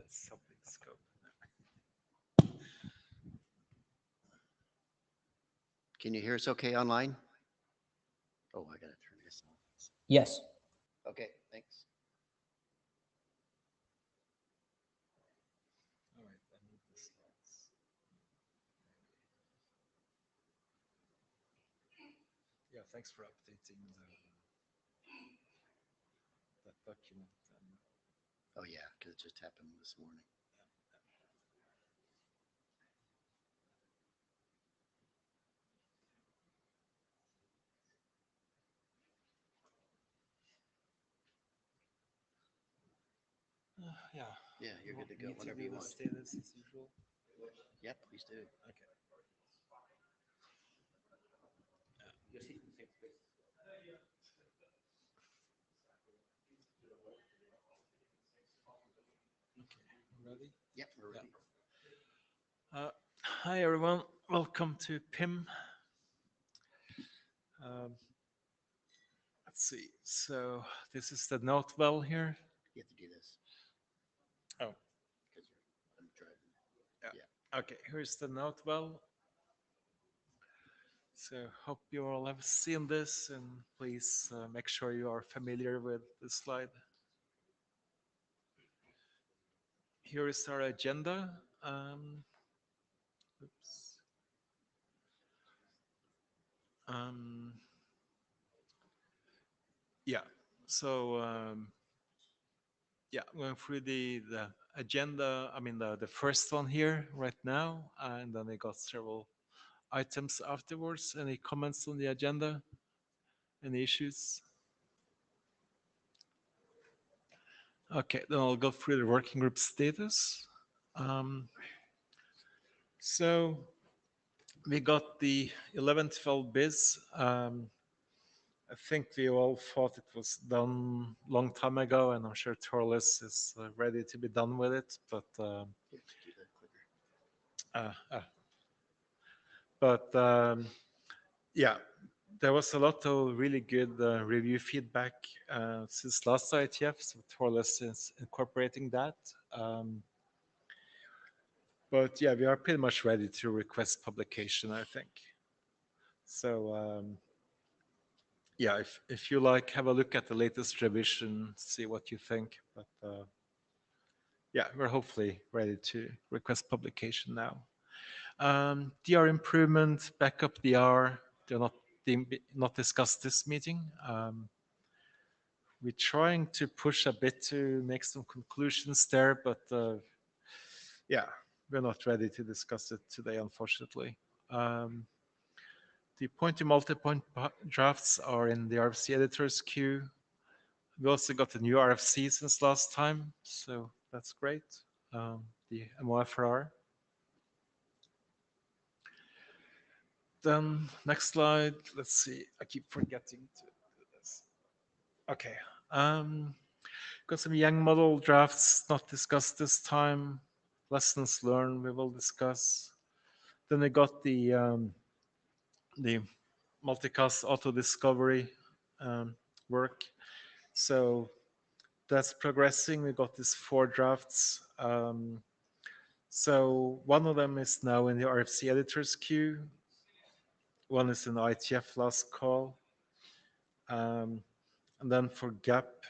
something scope. Can you hear us okay online? Oh, I gotta turn this on. Yes. Okay, thanks. All right, I need the slides. Yeah, thanks for updating that document. Oh yeah, because it just happened this morning. Yeah. Yeah, you're good to go Need whenever do you the want. status as usual. Yep, please do. Okay. Okay, ready? Yep, we're ready. Hi everyone, welcome to PIM. Let's see. So this is the note well here. You have to do this Oh, because I'm driving. okay. Here's the note well. So hope you all have seen this, and please make sure you are familiar with the slide. Here is our agenda. Oops. Yeah. So yeah, going through the agenda. I mean the first one here right now, and then I got several items afterwards. Any comments on the agenda? Any issues? Okay, then I'll go through the working group status. So we got the 11-12 biz. I think we all thought it was done long time ago, and I'm sure Torles is ready to be done with it. But You have to do that quicker. Yeah, there was a lot of really good review feedback since last IETF, so Torles is incorporating that. But yeah, we are pretty much ready to request publication, I think. So yeah, if you like, have a look at the latest revision, see what you think. But yeah, we're hopefully ready to request publication now. DR improvement, backup DR, they're not discussed this meeting. We're trying to push a bit to make some conclusions there, but yeah, we're not ready to discuss it today, unfortunately. The point-to-multipoint drafts are in the RFC editor's queue. We also got a new RFC since last time, so that's great. The MOFR. Then next slide. Let's see. I keep forgetting to do this. Okay. Got some Yang model drafts not discussed this time. Lessons learned we will discuss. Then we got the multicast auto discovery work. So that's progressing. We got these 4 drafts. So one of them is now in the RFC editor's queue. One is in the IETF last call. And then for GAP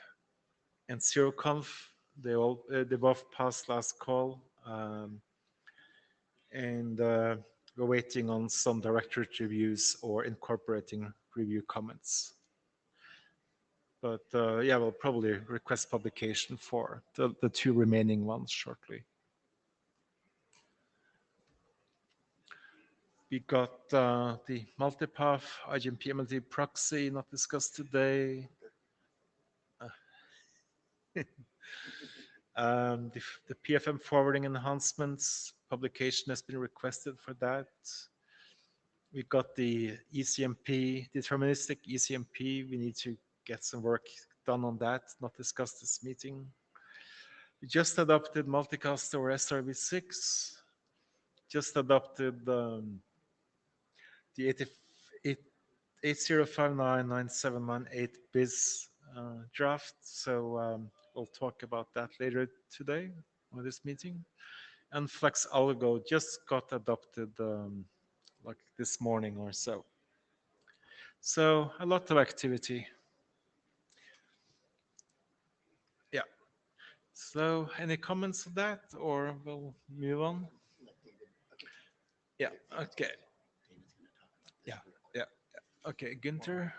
and ZeroConf, they both passed last call. And we're waiting on some directorate reviews or incorporating review comments. But yeah, we'll probably request publication for the 2 remaining ones shortly. We got the multipath IGMP MLT proxy not discussed today. The PFM forwarding enhancements publication has been requested for that. We got the ECMP, deterministic ECMP. We need to get some work done on that, not discussed this meeting. We just adopted multicast over SRv6, just adopted the 80599798 biz draft. So we'll talk about that later today. of this meeting. And Flex Algo just got adopted like this morning or so. So a lot of activity. Yeah. So any comments on that, or we'll move on? Yeah. Okay. Yeah. Yeah. Okay, Günther.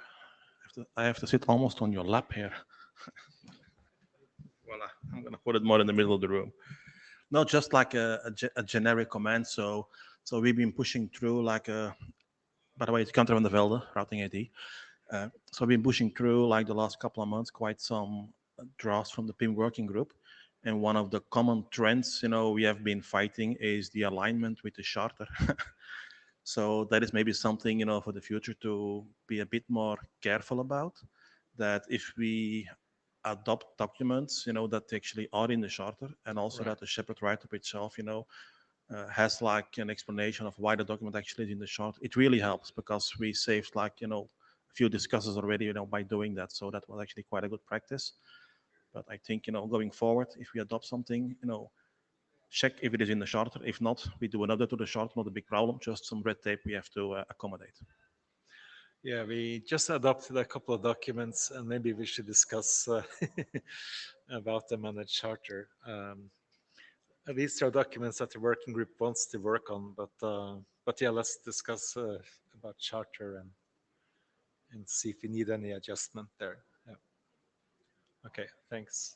I have to sit almost on your lap here. Voila, I'm gonna put it more in the middle of the room. Not just like a generic command. So we've been pushing through like by the way, it's Gunther van der Velde, routing AD. So we've been pushing through like the last couple of months quite some drafts from the PIM working group. And one of the common trends, we have been fighting is the alignment with the charter. So that is maybe something, for the future to be a bit more careful about. That if we adopt documents, that actually are in the charter, and also Right. that the shepherd write-up itself, has like an explanation of why the document actually is in the chart. It really helps because we saved like, a few discussions already, by doing that. So that was actually quite a good practice. But I think, going forward, if we adopt something, check if it is in the charter. If not, we do another to the charter, not a big problem, just some red tape we have to accommodate. Yeah, we just adopted a couple of documents, and maybe we should discuss about them on the charter. These are documents that the working group wants to work on, but yeah, let's discuss about charter and see if we need any adjustment there. Yeah. Okay, thanks.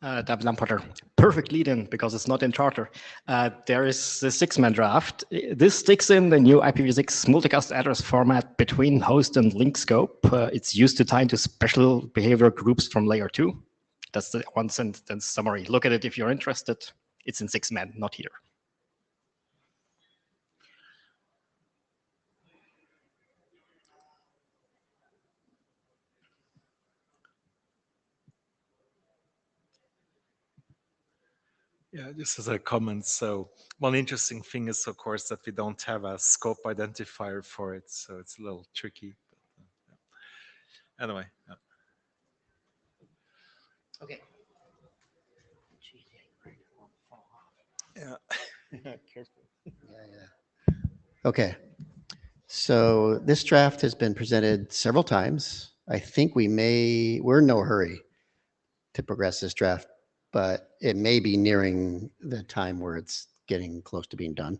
David Lamporter. Perfect lead in because it's not in charter. There is the 6-man draft. This sticks in the new IPv6 multicast address format between host and link scope. It's used to tie into special behavior groups from layer 2. That's the one sentence summary. Look at it if you're interested. It's in 6-man, not here. Yeah, just as a comment. So one interesting thing is, of course, that we don't have a scope identifier for it, so it's a little tricky. But, yeah. Anyway. Okay. Yeah. Careful. Yeah. Okay. So this draft has been presented several times. I think we're in no hurry to progress this draft, but it may be nearing the time where it's getting close to being done.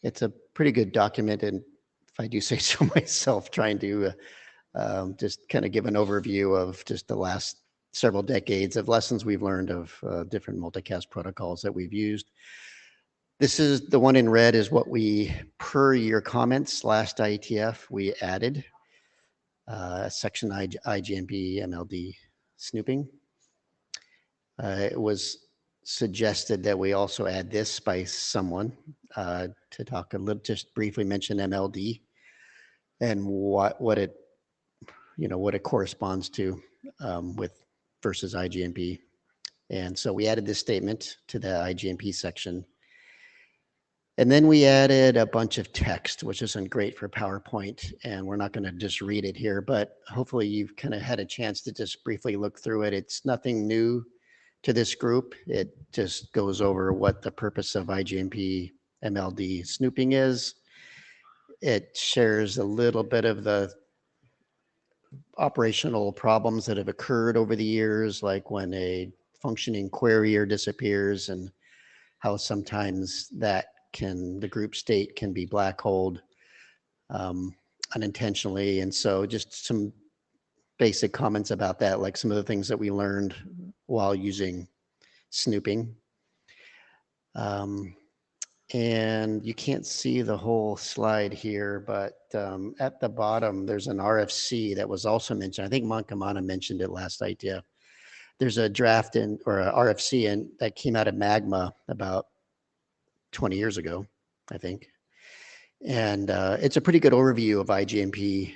It's a pretty good document, and if I do say so myself, trying to just kind of give an overview of just the last several decades of lessons we've learned of different multicast protocols that we've used. This is the one in red is what we, per your comments last IETF, we added section IGMP MLD snooping. It was suggested that we also add this by someone to talk a little, just briefly mention MLD and what it corresponds to with versus IGMP. And so we added this statement to the IGMP section. And then we added a bunch of text, which isn't great for PowerPoint, and we're not going to just read it here, but hopefully you've kind of had a chance to just briefly look through it. It's nothing new to this group. It just goes over what the purpose of IGMP MLD snooping is. It shares a little bit of the operational problems that have occurred over the years, like when a functioning querier disappears and how sometimes the group state can be black holed unintentionally. And so just some basic comments about that, like some of the things that we learned while using snooping. And you can't see the whole slide here, but at the bottom, there's an RFC that was also mentioned. I think Mankamana mentioned it last idea. There's a draft or a RFC that came out of Magma about 20 years ago, I think. And it's a pretty good overview of IGMP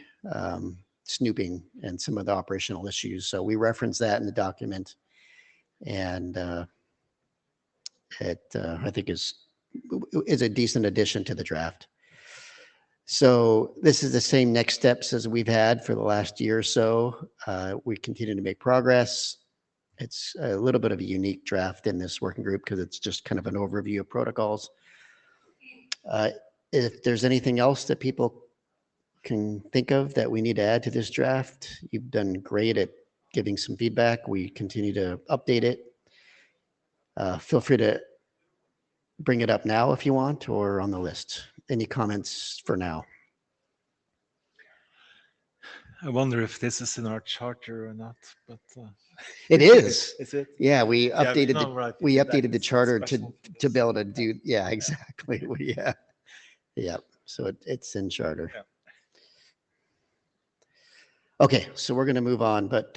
snooping and some of the operational issues. So we reference that in the document. And it, I think, is a decent addition to the draft. So this is the same next steps as we've had for the last year or so. We continue to make progress. It's a little bit of a unique draft in this working group because it's just kind of an overview of protocols. If there's anything else that people can think of that we need to add to this draft, you've done great at giving some feedback. We continue to update it. Feel free to bring it up now if you want, or on the list. Any comments for now? I wonder if this is in our charter or not, but It is. is it? Yeah, we Yeah, updated no, right, we did that. updated the It's charter special for to this. be able to do. Yeah, exactly. Yeah. So it's in charter. Yeah. Okay, so we're going to move on, but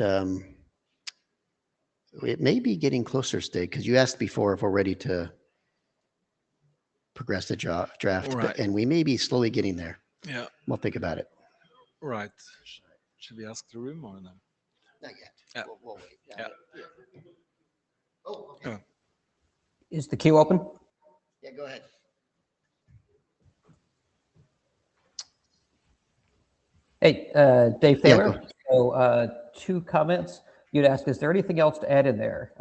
it may be getting closer, Stig, because you asked before if we're ready to progress the draft, Right. and we may be slowly getting there. Yeah, We'll think about it. right. Should we ask the room or no? Not yet. Yeah. We'll wait. Yeah. Oh, okay. Is the queue open? Yeah, go ahead. Hey, Dave Yeah, Thaler. So 2 comments. You'd ask, is there anything else to add in there?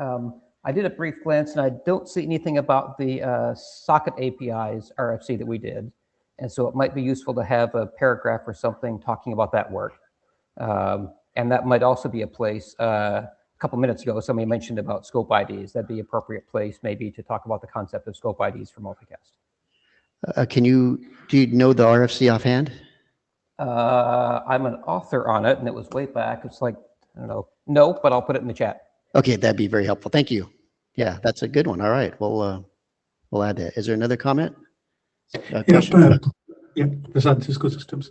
I did a brief glance and I don't see anything about the socket APIs RFC that we did. And so it might be useful to have a paragraph or something talking about that work. And that might also be a place, a couple minutes ago, somebody mentioned about scope IDs. That'd be an appropriate place maybe to talk about the concept of scope IDs for multicast. Do you know the RFC offhand? I'm an author on it and it was way back. It's like, I don't know. No, but I'll put it in the chat. Okay, that'd be very helpful. Thank you. Yeah, that's a good one. All right, we'll add that. Is there another comment? Question? Yeah, Prasad, Cisco Systems.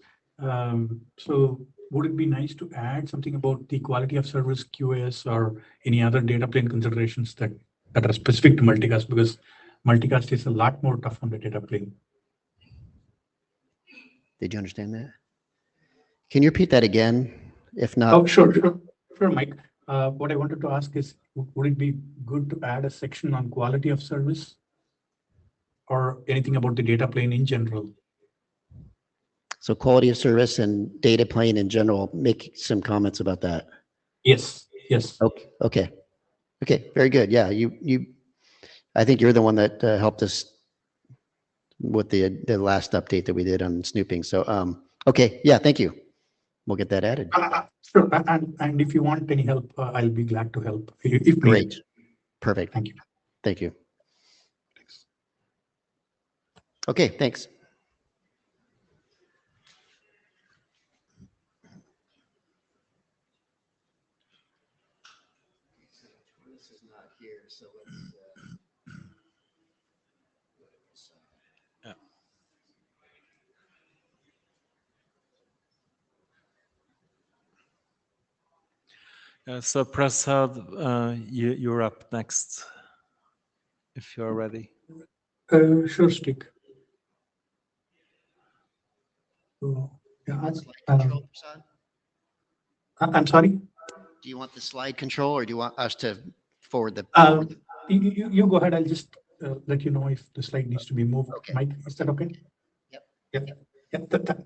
So would it be nice to add something about the quality of service QoS or any other data plane considerations that are specific to multicast, because multicast is a lot more tough on the data plane. Did you understand that? Can you repeat that again? If not, Oh, sure, Mike. What I wanted to ask is, would it be good to add a section on quality of service or anything about the data plane in general? so quality of service and data plane in general, make some comments about that. Yes. Okay, very good. Yeah, I think you're the one that helped us with the last update that we did on snooping. So, okay, yeah, thank you. We'll get that added. Sure, and if you want any help, I'll be glad to help. If needed. Great, perfect. Thank you. Thank you. Okay, thanks. This is not here, so let's. So Prasad, you're up next, if you're ready. Sure, Stick. So, yeah, I'm sorry. Do you want the slide control, or do you want us to forward the? You go ahead. I'll just let you know if the slide needs to be moved. Okay. Mike, is that okay? Yep.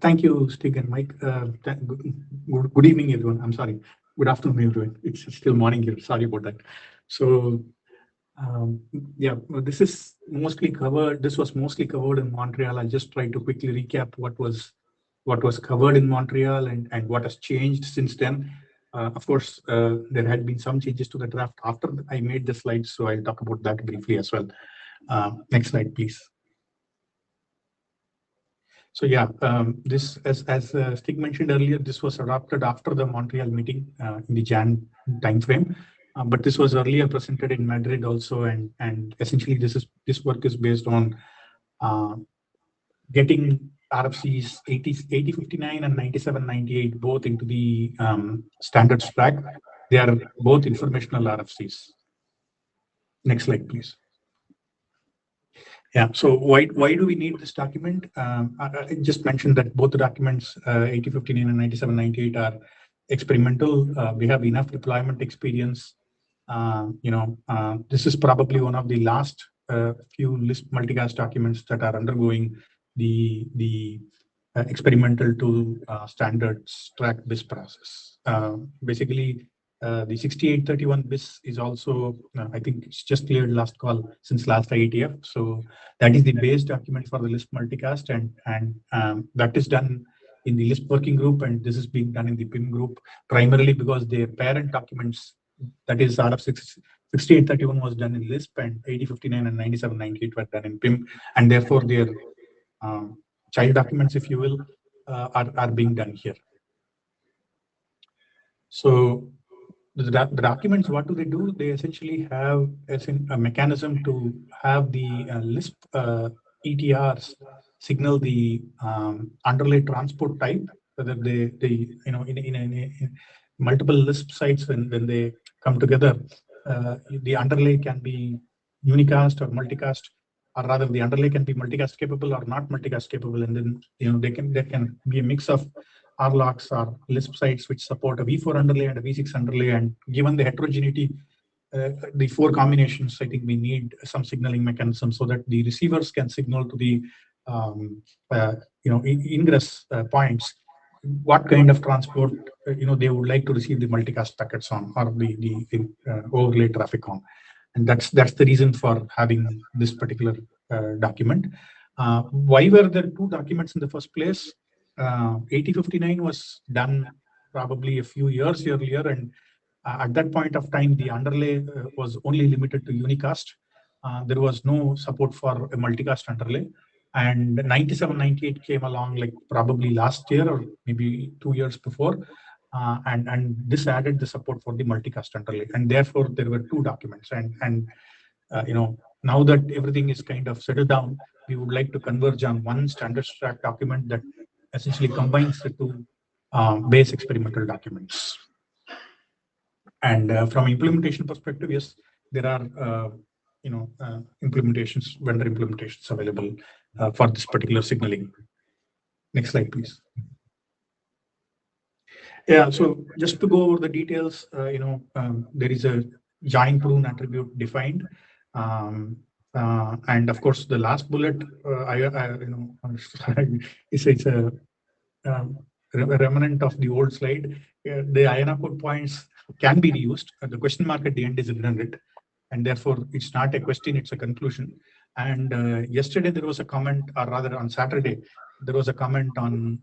Thank you, Stig and Mike. Good evening, everyone. I'm sorry. Good afternoon, everyone. It's still morning here. Sorry about that. So, this is mostly covered. This was mostly covered in Montreal. I'll just try to quickly recap what was covered in Montreal and what has changed since then. Of course, there had been some changes to the draft after I made the slides, so I'll talk about that briefly as well. Next slide, please. So yeah, this, as Stig mentioned earlier, this was adopted after the Montreal meeting in the Jan timeframe, but this was earlier presented in Madrid also, and essentially this work is based on getting RFCs 8059 and 9798 both into the standards track. They are both informational RFCs. Next slide, please. Yeah, so why do we need this document? I just mentioned that both the documents, 8059 and 9798, are experimental. We have enough deployment experience. This is probably one of the last few list multicast documents that are undergoing the experimental to standards track this process. Basically, The 6831 BIS is also, I think it's just cleared last call since last IETF. So that is the base document for the Lisp multicast, and that is done in the Lisp working group, and this is being done in the PIM group primarily because their parent documents, that is RF 6831 was done in Lisp, and 8059 and 9798 were done in PIM, and therefore their child documents, if you will, are being done here. So the documents, what do? They essentially have a mechanism to have the Lisp ETRs signal the underlay transport type, whether they in multiple Lisp sites when they come together, the underlay can be unicast or multicast, or rather the underlay can be multicast capable or not multicast capable, and then there can be a mix of RLOCs or Lisp sites which support a V4 underlay and a V6 underlay, and given the heterogeneity, the four combinations, I think we need some signaling mechanism so that the receivers can signal to the ingress points what kind of transport they would like to receive the multicast packets on, or the overlay traffic on, and that's the reason for having this particular document. Why were there two documents in the first place? 8059 was done probably a few years earlier, and at that point of time, the underlay was only limited to unicast. There was no support for a multicast underlay. And 9798 came along like probably last year or maybe 2 years before. And this added the support for the multicast underlay. And therefore, there were two documents. And now that everything is kind of settled down, we would like to converge on one standard track document that essentially combines the two base experimental documents. And from implementation perspective, yes, there are implementations, vendor implementations available for this particular signaling. Next slide, please. Yeah, so just to go over the details, there is a join prune attribute defined. And of course, the last bullet, it's a remnant of the old slide. The IANA code points can be reused. The question mark at the end is redundant, and therefore it's not a question, it's a conclusion. And yesterday there was a comment, or rather on Saturday, there was a comment on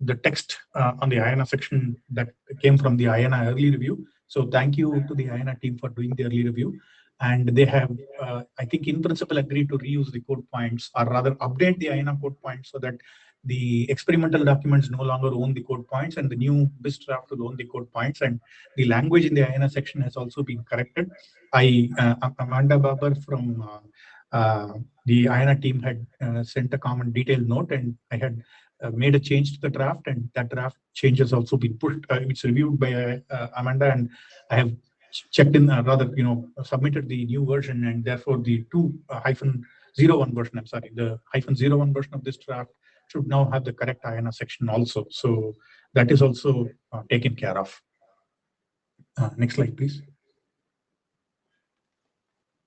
the text on the IANA section that came from the IANA early review. So thank you to the IANA team for doing the early review. And they have, I think, in principle, agreed to reuse the code points, or rather update the IANA code points so that the experimental documents no longer own the code points, and the new BIS draft will own the code points. And the language in the IANA section has also been corrected. Amanda Babar from the IANA team had sent a common detailed note, and I had made a change to the draft, and that draft change has also been pushed. It's reviewed by Amanda, and I have checked in, submitted the new version, and therefore the 2-01 version, I'm sorry, the -01 version of this draft should now have the correct IANA section also. So that is also taken care of. Next slide, please.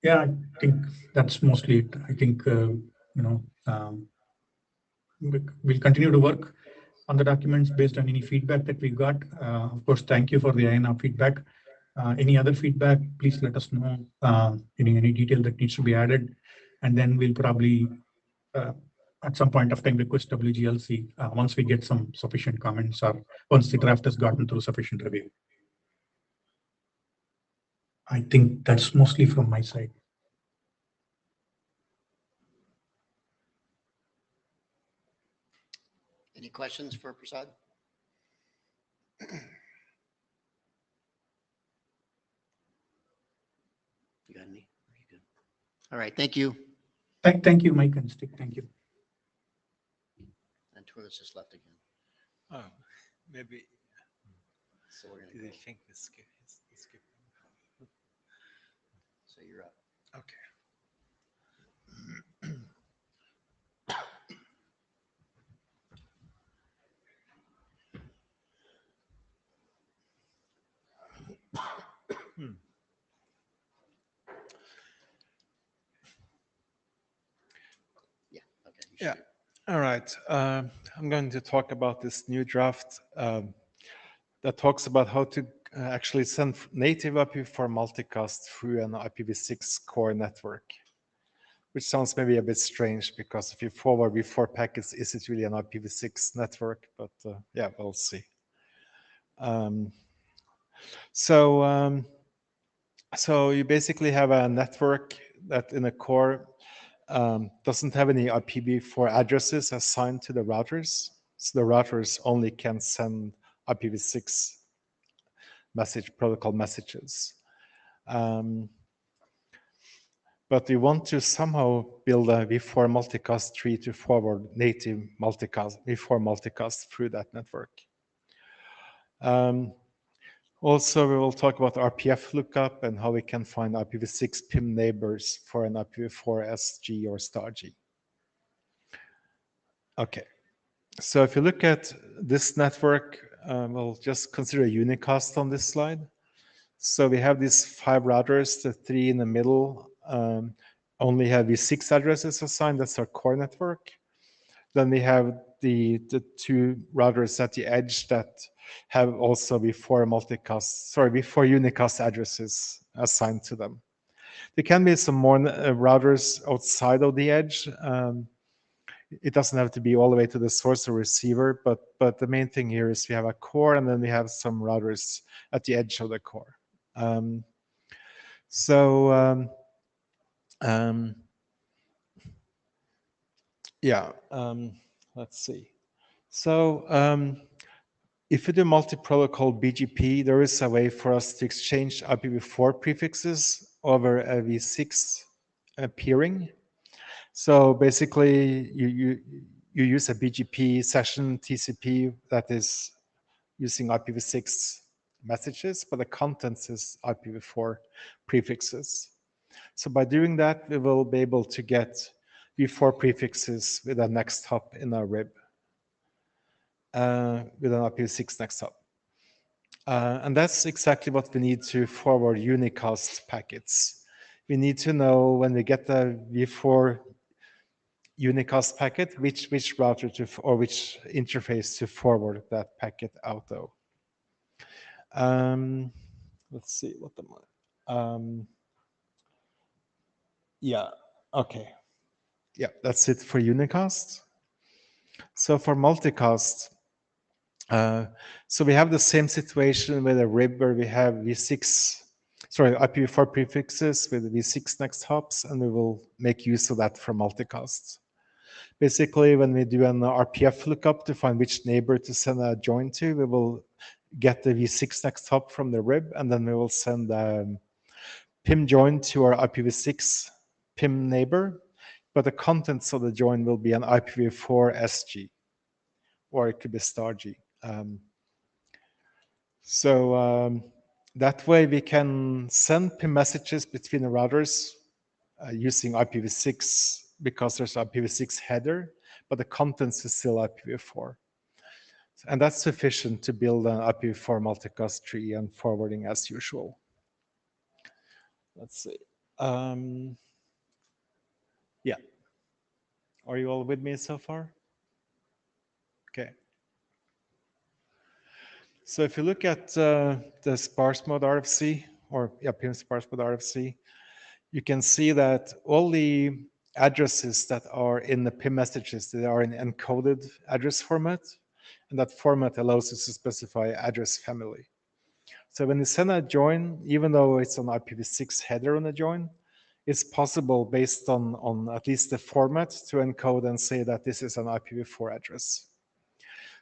Yeah, I think that's mostly it. I think, we'll continue to work on the documents based on any feedback that we got. Of course, thank you for the IANA feedback. Any other feedback, please let us know, any detail that needs to be added. And then we'll probably, at some point of time, request WGLC once we get some sufficient comments, or once the draft has gotten through sufficient review. I think that's mostly from my side. Any questions for Prasad? You got any? Are you good? All right, thank you. Thank you, Mike and Stick. Thank you. And Twillis just left again. Oh, maybe So we're they gonna go. think the skip. So you're up. Okay. Yeah. Okay. You Yeah. should. All right. I'm going to talk about this new draft that talks about how to actually send native IPv4 multicast through an IPv6 core network, which sounds maybe a bit strange because if you forward v4 packets, is it really an IPv6 network? But yeah, we'll see. So you basically have a network that in a core doesn't have any IPv4 addresses assigned to the routers. So the routers only can send IPv6 message protocol messages. But we want to somehow build a v4 multicast tree to forward native v4 multicast through that network. Also, we will talk about RPF lookup and how we can find IPv6 PIM neighbors for an IPv4 SG or star G. Okay, so if you look at this network, we'll just consider a unicast on this slide. So we have these 5 routers, the 3 in the middle only have v6 addresses assigned, that's our core network. Then we have the 2 routers at the edge that have also v4 unicast addresses assigned to them. There can be some more routers outside of the edge. It doesn't have to be all the way to the source or receiver, but the main thing here is we have a core and then we have some routers at the edge of the core. Let's see. So if you do multi-protocol BGP, there is a way for us to exchange IPv4 prefixes over a v6 peering. So basically, you use a BGP session TCP that is using IPv6 messages, but the contents is IPv4 prefixes. So by doing that, we will be able to get v4 prefixes with a next hop in our RIB, with an IPv6 next hop. And that's exactly what we need to forward unicast packets. We need to know when we get the v4 unicast packet, which router or which interface to forward that packet out of. Let's see what the yeah, okay. Yeah, that's it for unicast. So for multicast, so we have the same situation with a RIB where we have IPv4 prefixes with v6 next hops, and we will make use of that for multicast. Basically, when we do an RPF lookup to find which neighbor to send a join to, we will get the v6 next hop from the RIB, and then we will send a PIM join to our IPv6 PIM neighbor, but the contents of the join will be an IPv4 SG, or it could be star G. That way we can send PIM messages between the routers using IPv6 because there's IPv6 header, but the contents is still IPv4. And that's sufficient to build an IPv4 multicast tree and forwarding as usual. Let's see. Yeah. Are you all with me so far? Okay. So if you look at the sparse mode RFC, or PIM sparse mode RFC, you can see that all the addresses that are in the PIM messages, they are in encoded address format, and that format allows us to specify address family. So when you send a join, even though it's an IPv6 header on the join, it's possible based on at least the format to encode and say that this is an IPv4 address.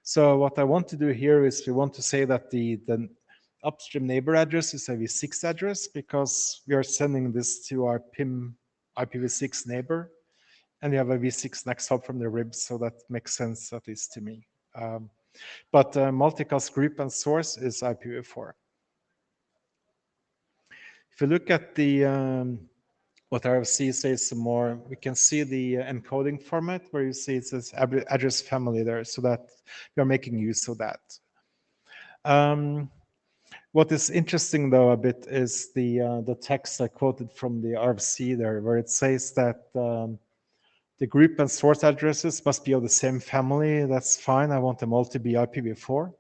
So what I want to do here is we want to say that the upstream neighbor address is a v6 address because we are sending this to our PIM IPv6 neighbor, and we have a v6 next hop from the RIB, so that makes sense at least to me. But multicast group and source is IPv4. If you look at the what RFC says some more, we can see the encoding format where you see it says address family there, so that we are making use of that. What is interesting though a bit is the text I quoted from the RFC there, where it says that the group and source addresses must be of the same family. That's fine. I want them all to be IPv4.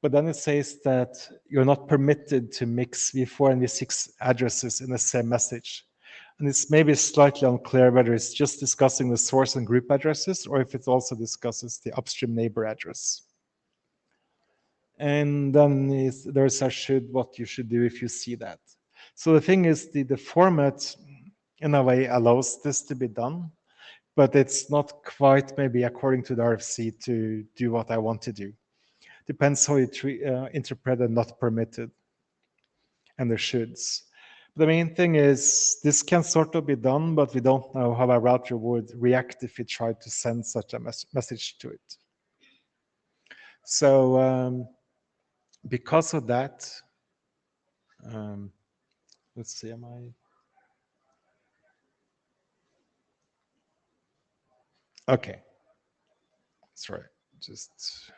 But then it says that you're not permitted to mix v4 and v6 addresses in the same message. And it's maybe slightly unclear whether it's just discussing the source and group addresses or if it also discusses the upstream neighbor address. And then there's a what you should do if you see that. So the thing is, the format in a way allows this to be done, but it's not quite maybe according to the RFC to do what I want to do. Depends how you interpret the not permitted and the shoulds. The main thing is this can sort of be done, but we don't know how a router would react if we tried to send such a message to it. So because of that, let's see, am I? Okay, sorry, just.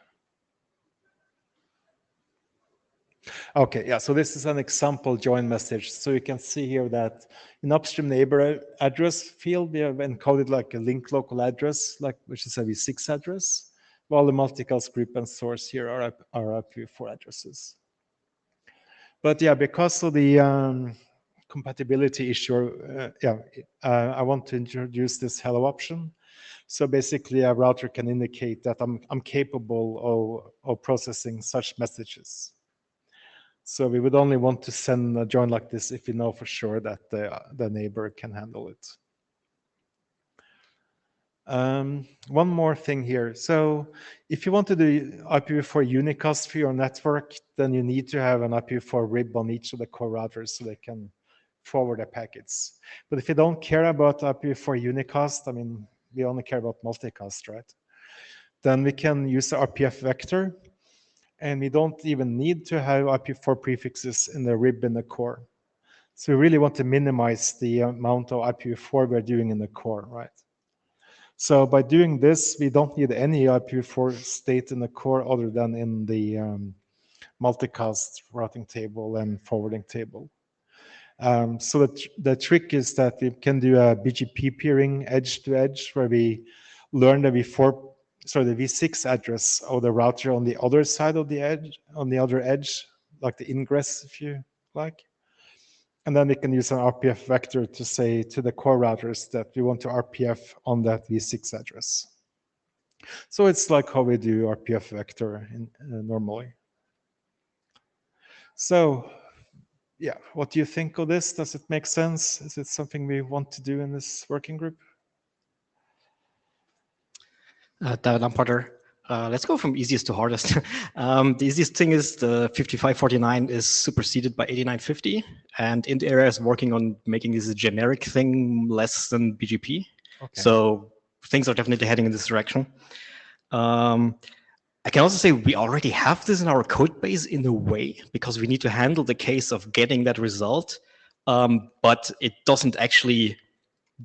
Okay, yeah, so this is an example join message. So you can see here that in upstream neighbor address field, we have encoded like a link local address, which is a v6 address, while the multicast group and source here are IPv4 addresses. But yeah, because of the compatibility issue, I want to introduce this hello option. So basically, a router can indicate that I'm capable of processing such messages. So we would only want to send a join like this if we know for sure that the neighbor can handle it. One more thing here. So if you want to do IPv4 unicast for your network, then you need to have an IPv4 rib on each of the core routers so they can forward their packets. But if you don't care about IPv4 unicast, I mean, we only care about multicast, right? Then we can use the RPF vector. And we don't even need to have IPv4 prefixes in the rib in the core. So we really want to minimize the amount of IPv4 we're doing in the core, right? So by doing this, we don't need any IPv4 state in the core other than in the multicast routing table and forwarding table. So the trick is that we can do a BGP peering edge to edge where we learn the v6 address of the router on the other side of the edge, on the other edge, like the ingress, if you like. And then we can use an RPF vector to say to the core routers that we want to RPF on that v6 address. So it's like how we do RPF vector normally. So yeah, what do you think of this? Does it make sense? Is it something we want to do in this working group? David Lamparter. Let's go from easiest to hardest. The easiest thing is the 5549 is superseded by 8950, and Int-Area is working on making this a generic thing less than BGP. Okay. So things are definitely heading in this direction. I can also say we already have this in our code base in a way, because we need to handle the case of getting that result, but it doesn't actually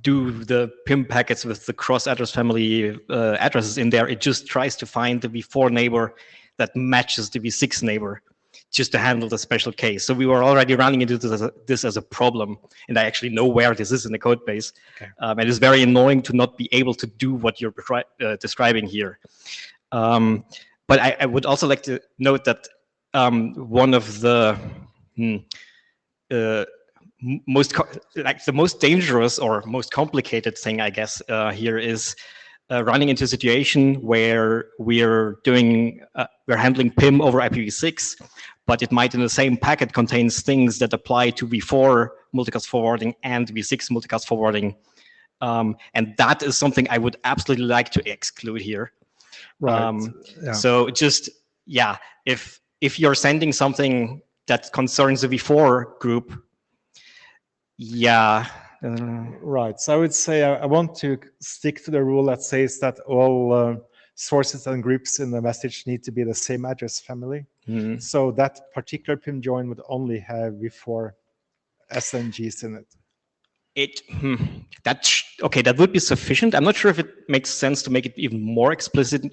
do the PIM packets with the cross address family addresses in there. It just tries to find the v4 neighbor that matches the v6 neighbor just to handle the special case. So we were already running into this as a problem, and I actually know where this is in the code base. Okay. And it's very annoying to not be able to do what you're describing here. But I would also like to note that one of the the most dangerous or most complicated thing, I guess, here is running into a situation where we're handling PIM over IPv6, but it might in the same packet contains things that apply to v4 multicast forwarding and v6 multicast forwarding. And that is something I would absolutely like to exclude here. Right. So just, yeah, if you're sending something that concerns the v4 group, yeah. Right. So I would say I want to stick to the rule that says that all sources and groups in the message need to be the same address family. Mm-hmm. So that particular PIM join would only have v4 SNGs in it. That would be sufficient. I'm not sure if it makes sense to make it even more explicit,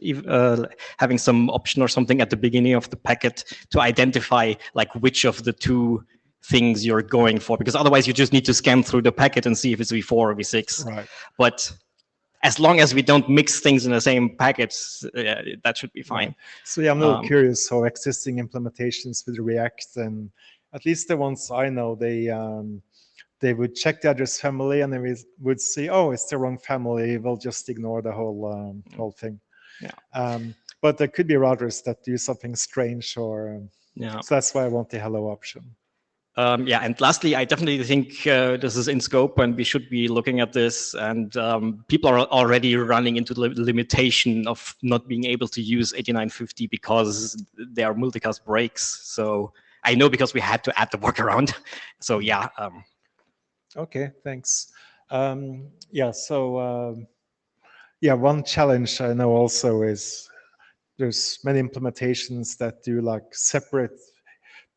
having some option or something at the beginning of the packet to identify like which of the two things you're going for, because otherwise you just need to scan through the packet and see if it's v4 or v6. Right. But as long as we don't mix things in the same packets, that should be fine. So yeah, I'm a little curious how existing implementations with React, and at least the ones I know, they would check the address family and they would say, oh, it's the wrong family. We'll just ignore the whole thing. Yeah. But there could be routers that do something strange, or Yeah. so that's why I want the hello option. Yeah, and lastly, I definitely think this is in scope and we should be looking at this. And people are already running into the limitation of not being able to use 8950 because there are multicast breaks. So I know because we had to add the workaround. So yeah. Okay, thanks. Yeah, so yeah, one challenge I know also is there's many implementations that do like separate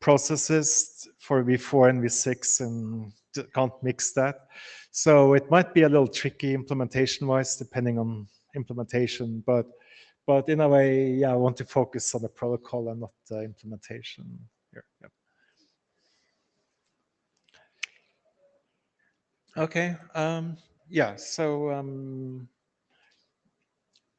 processes for v4 and v6 and can't mix that. So it might be a little tricky implementation-wise, depending on implementation. But in a way, yeah, I want to focus on the protocol and not the implementation here. Yep. Okay. Yeah. So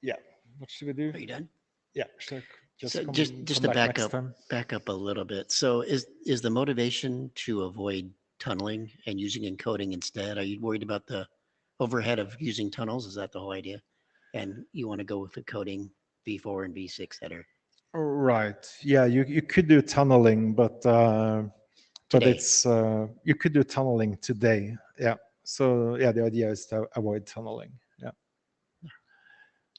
yeah, what should we do? Are you done? Yeah. Sure. So come just to back next time. back up a little bit. So is the motivation to avoid tunneling and using encoding instead? Are you worried about the overhead of using tunnels? Is that the whole idea? And you want to go with the coding V4 and V6 header? Right. Yeah. You could do tunneling, but Today. it's you could do tunneling today. Yeah. So yeah, the idea is to avoid tunneling.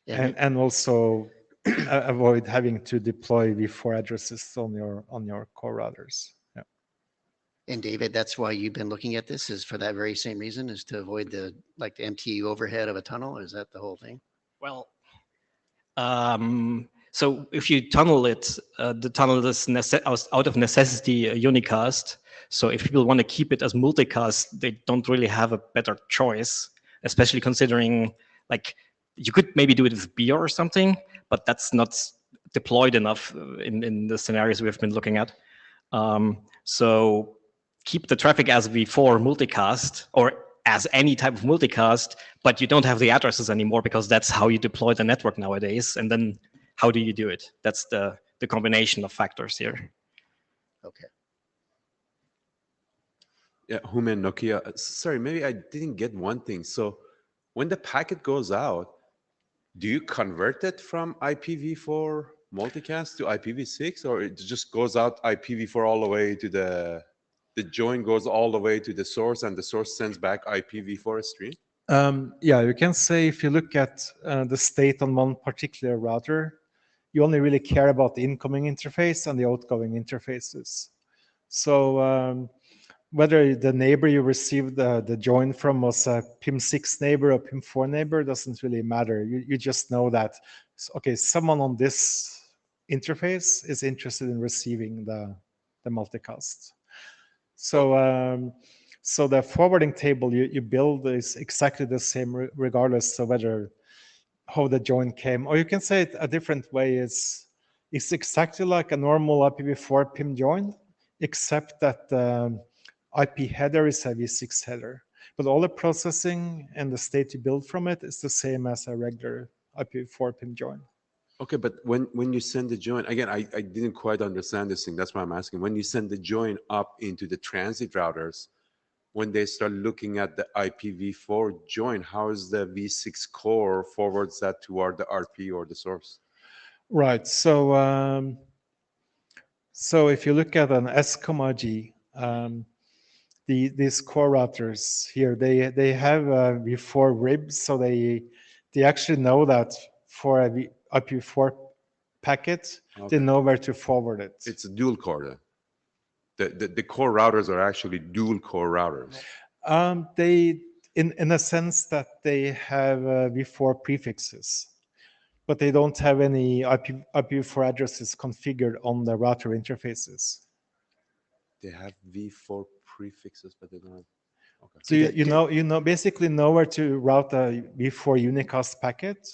Yeah. And also avoid having to deploy v4 addresses on your core routers. Yeah. And David, that's why you've been looking at this, is for that very same reason, is to avoid the MTU overhead of a tunnel? Is that the whole thing? Well, so if you tunnel it, the tunnel is out of necessity a unicast. So if people want to keep it as multicast, they don't really have a better choice, especially considering like you could maybe do it with beer or something, but that's not deployed enough in the scenarios we've been looking at. So keep the traffic as v4 multicast or as any type of multicast, but you don't have the addresses anymore because that's how you deploy the network nowadays. And then how do you do it? That's the combination of factors here. Okay. Yeah, Human Nokia. Sorry, maybe I didn't get one thing. So when the packet goes out, do you convert it from IPv4 multicast to IPv6, or it just goes out IPv4 all the way to the join goes all the way to the source, and the source sends back IPv4 stream? Yeah, you can say if you look at the state on one particular router, you only really care about the incoming interface and the outgoing interfaces. So whether the neighbor you received the join from was a PIM6 neighbor or PIM4 neighbor doesn't really matter. You just know that, okay, someone on this interface is interested in receiving the multicast. So so the forwarding table you build is exactly the same regardless of whether how the join came. Or you can say it a different way. It's exactly like a normal IPv4 PIM join, except that the IP header is a v6 header. But all the processing and the state you build from it is the same as a regular IPv4 PIM join. Okay, but when you send the join, again, I didn't quite understand this thing. That's why I'm asking. When you send the join up into the transit routers, when they start looking at the IPv4 join, how is the v6 core forwards that toward the RP or the source? Right. So so if you look at an S, G, these core routers here, they have v4 ribs, so they actually know that for a IPv4 packet, Okay. they know where to forward it. It's a dual core then. The core routers are actually dual core routers. They, in a sense that they have v4 prefixes, but they don't have any IPv4 addresses configured on the router interfaces. They have v4 prefixes, but they don't have. Okay. So you know basically know where to route a v4 unicast packet,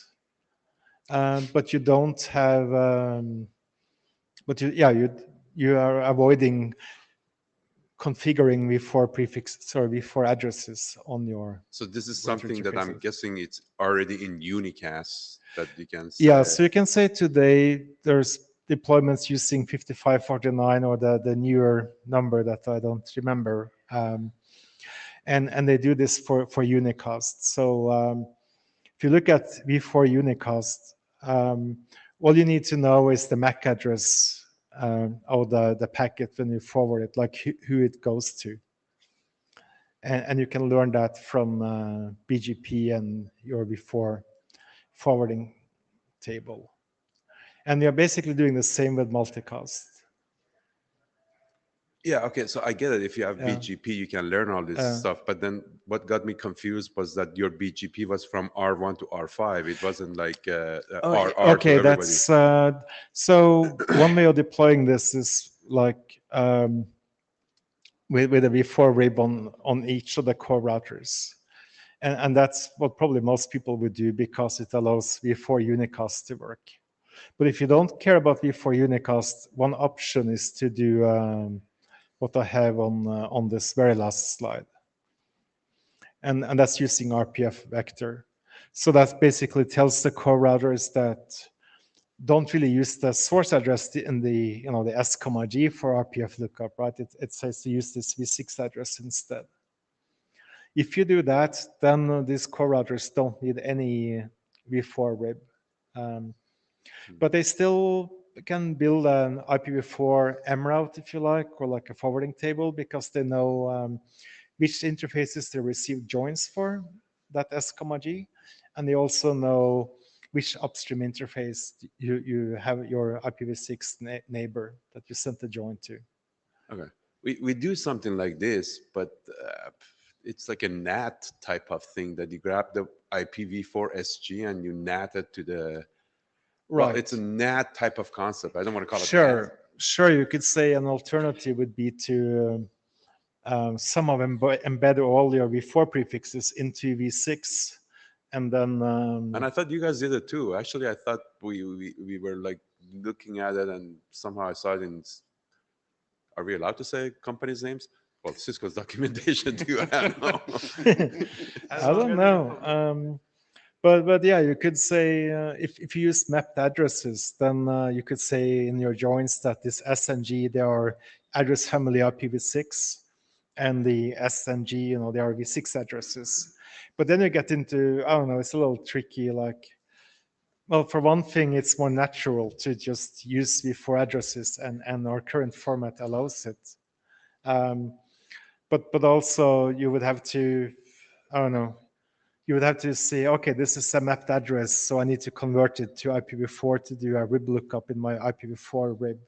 but you don't have. But you are avoiding configuring v4 prefixes or v4 addresses on your So this is router something that I'm interfaces. guessing it's already in unicast that you can say. Yeah, so you can say today there's deployments using 5549 or the newer number that I don't remember. And they do this for unicast. So if you look at v4 unicast, all you need to know is the MAC address of the packet when you forward it, like who it goes to. And you can learn that from BGP and your v4 forwarding table. And you're basically doing the same with multicast. Yeah, okay, so I get it. If you have Yeah. BGP, you can learn all this stuff. But then what got me confused was that your BGP was from R1 to R5. It wasn't like RR Okay, to everybody. that's so one way of deploying this is like with a v4 rib on each of the core routers. And that's what probably most people would do because it allows v4 unicast to work. But if you don't care about v4 unicast, one option is to do what I have on this very last slide. And that's using RPF vector. So that basically tells the core routers that don't really use the source address in the the S, G for RPF lookup, right? It says to use this v6 address instead. If you do that, then these core routers don't need any v4 rib. But they still can build an IPv4 M route, if you like, or like a forwarding table, because they know which interfaces they receive joins for, that S, G, and they also know which upstream interface you have your IPv6 neighbor that you sent the join to. Okay. We do something like this, but it's like a NAT type of thing that you grab the IPv4 SG and you NAT it to the... Well, Right. it's a NAT type of concept. I don't want to call it Sure. Sure, you could say an alternative would be to somehow embed all your v4 prefixes into v6, and then And I thought you guys did it too. Actually, I thought we were like looking at it, and somehow I saw it in... Are we allowed to say companies' names? Well, Cisco's documentation too. I don't know. I don't know. But yeah, you could say if you use mapped addresses, then you could say in your joins that this S and G, they are address family IPv6, and the S and G, they are v6 addresses. But then you get into, I don't know, it's a little tricky. Like, well, for one thing, it's more natural to just use v4 addresses, and our current format allows it. But also you would have to, I don't know, you would have to say, okay, this is a mapped address, so I need to convert it to IPv4 to do a rib lookup in my IPv4 rib.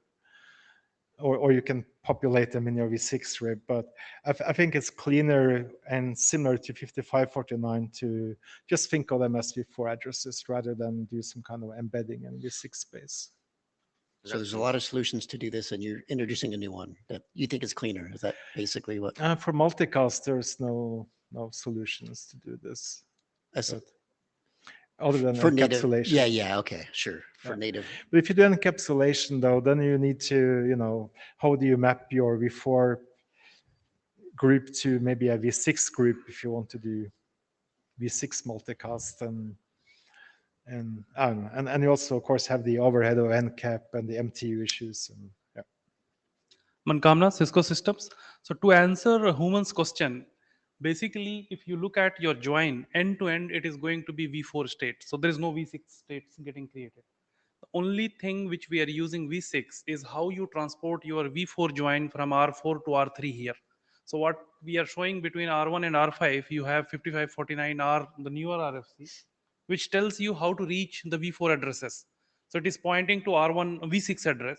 Or you can populate them in your v6 rib. But I think it's cleaner and similar to 5549 to just think of them as v4 addresses rather than do some kind of embedding in v6 space. So there's a lot of solutions to do this, and you're introducing a new one that you think is cleaner. Is that basically what? For multicast, there's no solutions to do this. Other than For native, encapsulation. yeah, okay, sure. For native. But if you do encapsulation, though, then you need to, how do you map your v4 group to maybe a v6 group if you want to do v6 multicast, and I don't know. And you also, of course, have the overhead of NCAP and the MTU issues. And yeah. Mankamna, Cisco Systems. So to answer Human's question, basically, if you look at your join end to end, it is going to be v4 state. So there is no v6 states getting created. The only thing which we are using v6 is how you transport your v4 join from R4 to R3 here. So what we are showing between R1 and R5, you have 5549R, the newer RFC, which tells you how to reach the v4 addresses. So it is pointing to R1 v6 address.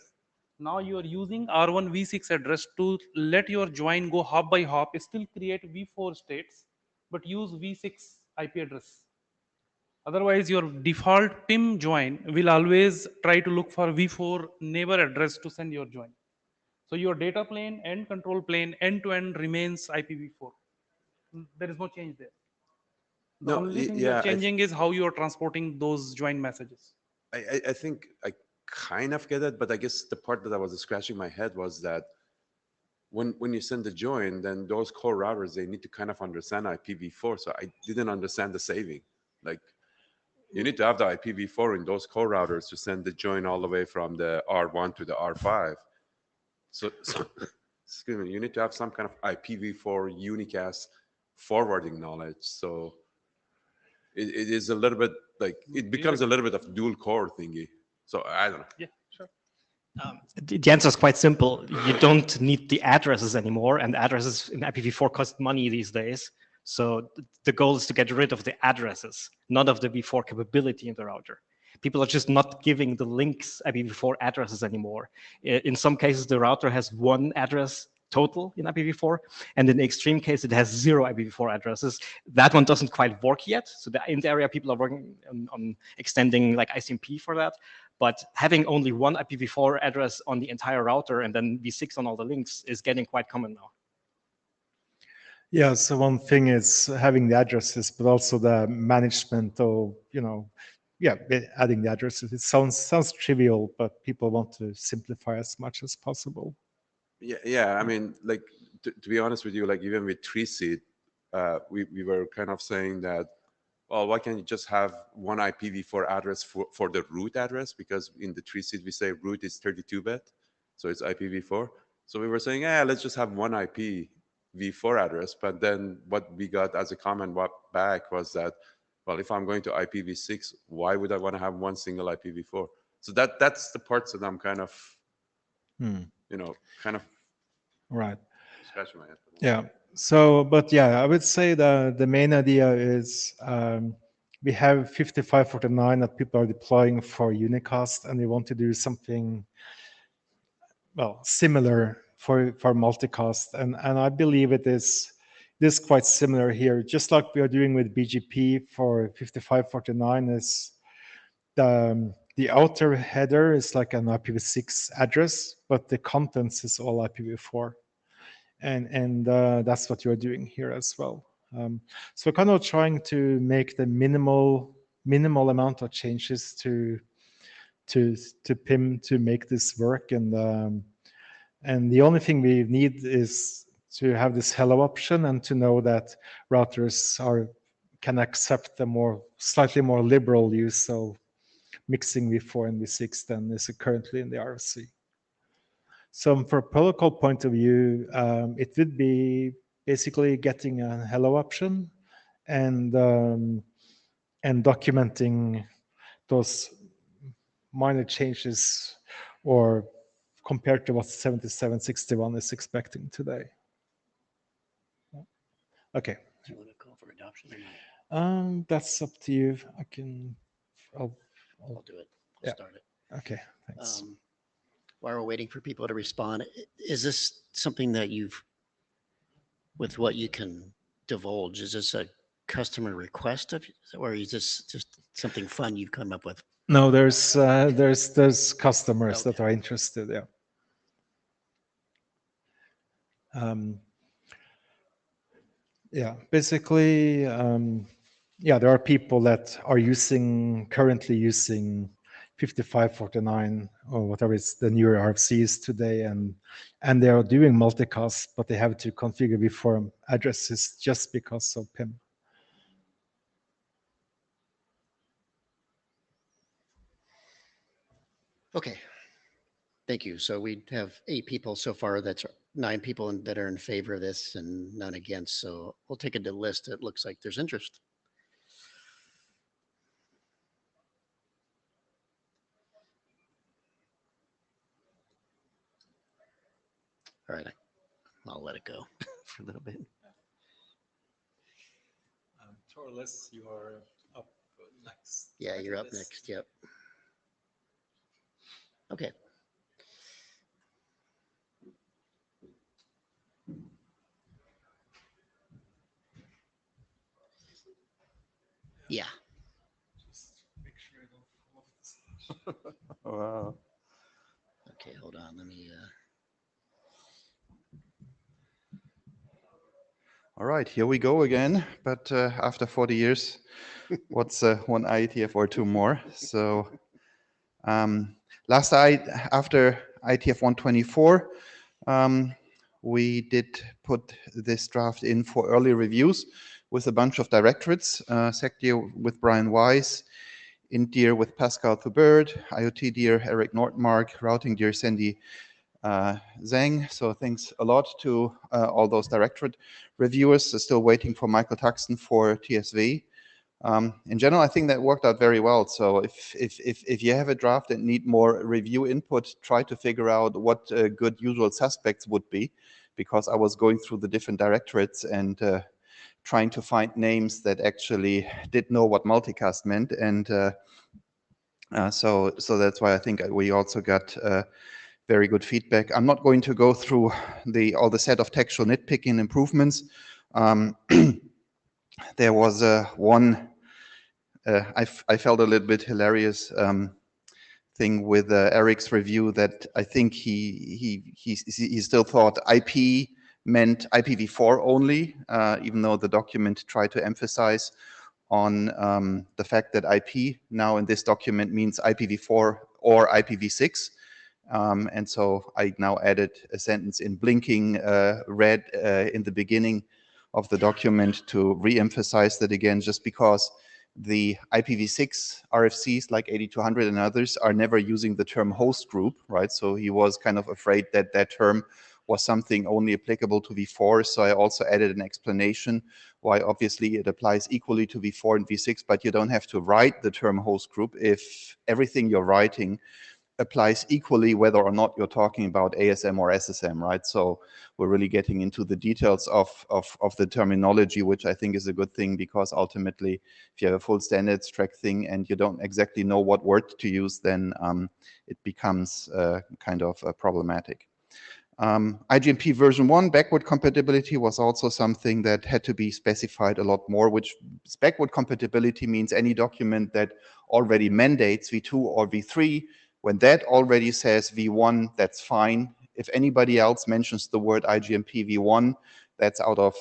Now you are using R1 v6 address to let your join go hop by hop, still create v4 states, but use v6 IP address. Otherwise, your default PIM join will always try to look for v4 neighbor address to send your join. So your data plane and control plane end to end remains IPv4. There is no change there. The only thing you are changing is how you are transporting those join messages. I think I kind of get it, but I guess the part that I was scratching my head was that when you send the join, then those core routers, they need to kind of understand IPv4. So I didn't understand the saving. Like, you need to have the IPv4 in those core routers to send the join all the way from the R1 to the R5. So excuse me, you need to have some kind of IPv4 unicast forwarding knowledge. So it is a little bit like, it becomes a little bit of dual core thingy. So I don't know. Yeah, sure. The answer is quite simple. You don't need the addresses anymore, and addresses in IPv4 cost money these days. So the goal is to get rid of the addresses, not of the v4 capability in the router. People are just not giving the links IPv4 addresses anymore. In some cases, the router has one address total in IPv4, and in the extreme case, it has 0 IPv4 addresses. That one doesn't quite work yet. So in the area, people are working on extending like ICMP for that. But having only one IPv4 address on the entire router and then v6 on all the links is getting quite common now. Yeah, so one thing is having the addresses, but also the management of, adding the addresses. It sounds trivial, but people want to simplify as much as possible. Yeah. I mean, like, to be honest with you, like, even with 3-seed, we were kind of saying that, well, why can't you just have one IPv4 address for the root address? Because in the 3-seed, we say root is 32-bit, so it's IPv4. So we were saying, let's just have one IPv4 address. But then what we got as a comment back was that, well, if I'm going to IPv6, why would I want to have one single IPv4? So that's the parts that I'm kind of, Right. scratching my head. Yeah. So, but yeah, I would say the main idea is we have 5549 that people are deploying for unicast, and we want to do something, well, similar for multicast. And I believe it is quite similar here. Just like we are doing with BGP for 5549 is the outer header is like an IPv6 address, but the contents is all IPv4. And that's what you're doing here as well. So kind of trying to make the minimal amount of changes to PIM to make this work. And the only thing we need is to have this hello option and to know that routers can accept the slightly more liberal use of mixing v4 and v6 than is currently in the RFC. So from a protocol point of view, it would be basically getting a hello option and documenting those minor changes or compared to what 7761 is expecting today. Okay. Do you want to call for adoption or not? That's up to you. I'll do it. I'll start it. Okay, thanks. While we're waiting for people to respond, is this something that with what you can divulge, is this a customer request or is this just something fun you've come up with? No, there's customers that are interested. Yeah. Basically, there are people that are currently using 5549 or whatever is the newer RFCs today, and they are doing multicast, but they have to configure v4 addresses just because of PIM. Okay, thank you. So we have 8 people so far. That's 9 people that are in favor of this and none against. So we'll take a list. It looks like there's interest. All right, I'll let it go for a little bit. Torles, you are up next. Yeah, you're up next. Yep. Okay. Yeah. Wow. Okay, hold on. Let me. All right, here we go again. But after 40 years, what's one IETF or 2 more? So after IETF 124, we did put this draft in for early reviews with a bunch of directorates, SecDear with Brian Weiss, IntDear with Pascal Thubert, IoTDear Eric Nordmark, RoutingDear Sandy Zhang. So thanks a lot to all those directorate reviewers. Still waiting for Michael Tuxton for TSV. In general, I think that worked out very well. So if you have a draft and need more review input, try to figure out what good usual suspects would be, because I was going through the different directorates and trying to find names that actually did know what multicast meant. And so that's why I think we also got very good feedback. I'm not going to go through all the set of textual nitpicking improvements. There was one I felt a little bit hilarious thing with Eric's review, that I think he still thought IP meant IPv4 only, even though the document tried to emphasize on the fact that IP now in this document means IPv4 or IPv6. And so I now added a sentence in blinking red in the beginning of the document to re-emphasize that again, just because the IPv6 RFCs like 8200 and others are never using the term host group, right? So he was kind of afraid that that term was something only applicable to v4. So I also added an explanation why obviously it applies equally to v4 and v6, but you don't have to write the term host group if everything you're writing applies equally whether or not you're talking about ASM or SSM, right? So we're really getting into the details of the terminology, which I think is a good thing, because ultimately if you have a full standards track thing and you don't exactly know what word to use, then it becomes kind of problematic. IGMP version 1 backward compatibility was also something that had to be specified a lot more, which backward compatibility means any document that already mandates v2 or v3. When that already says v1, that's fine. If anybody else mentions the word IGMP v1, that's out of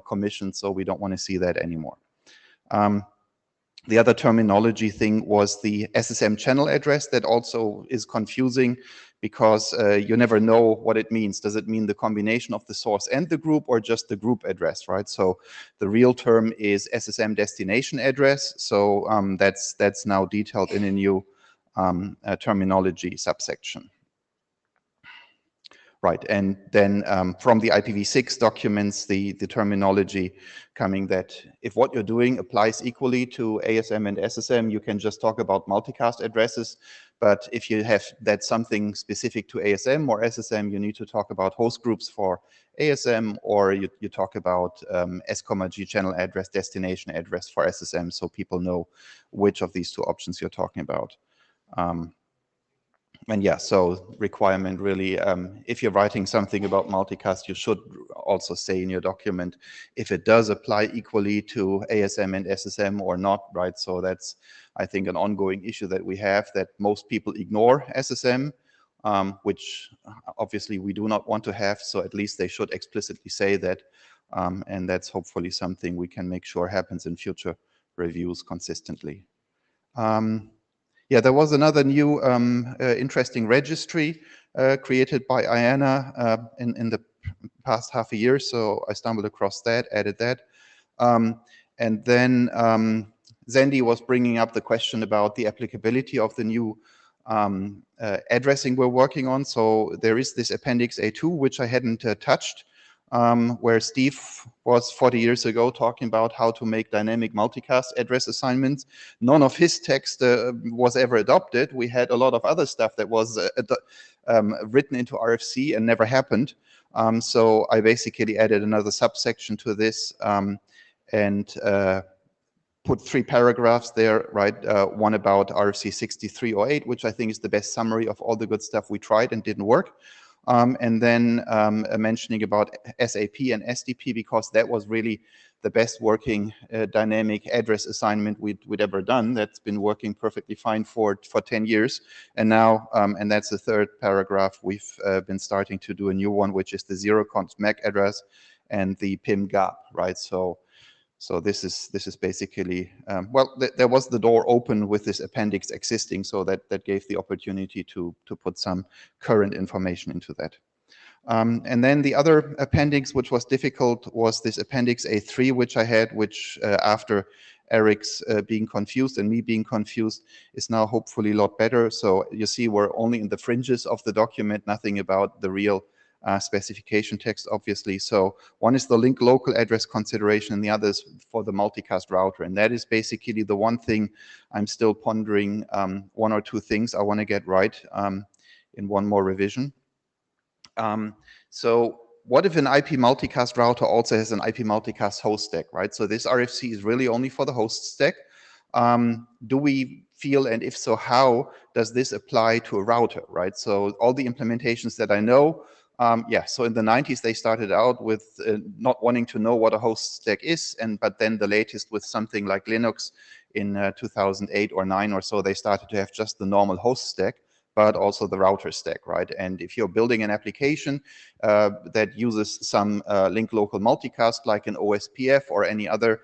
commission, so we don't want to see that anymore. The other terminology thing was the SSM channel address. That also is confusing because you never know what it means. Does it mean the combination of the source and the group, or just the group address, right? So the real term is SSM destination address. So that's now detailed in a new terminology subsection. Right, and then from the IPv6 documents, the terminology coming that if what you're doing applies equally to ASM and SSM, you can just talk about multicast addresses. But if you have that's something specific to ASM or SSM, you need to talk about host groups for ASM, or you talk about S, G channel address, destination address for SSM, so people know which of these two options you're talking about. And yeah, so requirement really, if you're writing something about multicast, you should also say in your document if it does apply equally to ASM and SSM or not, right? So that's, I think, an ongoing issue that we have, that most people ignore SSM, which obviously we do not want to have, so at least they should explicitly say that. And that's hopefully something we can make sure happens in future reviews consistently. Yeah, there was another new interesting registry created by IANA in the past half a year, so I stumbled across that, added that. And then Zandy was bringing up the question about the applicability of the new addressing we're working on. So there is this Appendix A2, which I hadn't touched, where Steve was 40 years ago talking about how to make dynamic multicast address assignments. None of his text was ever adopted. We had a lot of other stuff that was written into RFC and never happened. So I basically added another subsection to this and put 3 paragraphs there, right? One about RFC 6308, which I think is the best summary of all the good stuff we tried and didn't work. And then mentioning about SAP and SDP, because that was really the best working dynamic address assignment we'd ever done. That's been working perfectly fine for 10 years. And now, and that's the 3rd paragraph, we've been starting to do a new one, which is the zero-const MAC address and the PIM gap, right? So this is basically, well, there was the door open with this appendix existing, so that gave the opportunity to put some current information into that. And then the other appendix, which was difficult, was this appendix A3, which I had, which after Eric's being confused and me being confused is now hopefully a lot better. So you see we're only in the fringes of the document, nothing about the real specification text, obviously. So one is the link local address consideration, and the other is for the multicast router. And that is basically the one thing I'm still pondering, one or two things I want to get right in one more revision. So what if an IP multicast router also has an IP multicast host stack, right? So this RFC is really only for the host stack. Do we feel, and if so, how does this apply to a router, right? So all the implementations that I know, so in the 90s, they started out with not wanting to know what a host stack is, but then the latest with something like Linux in 2008 or 9 or so, they started to have just the normal host stack, but also the router stack, right? And if you're building an application that uses some link local multicast, like an OSPF or any other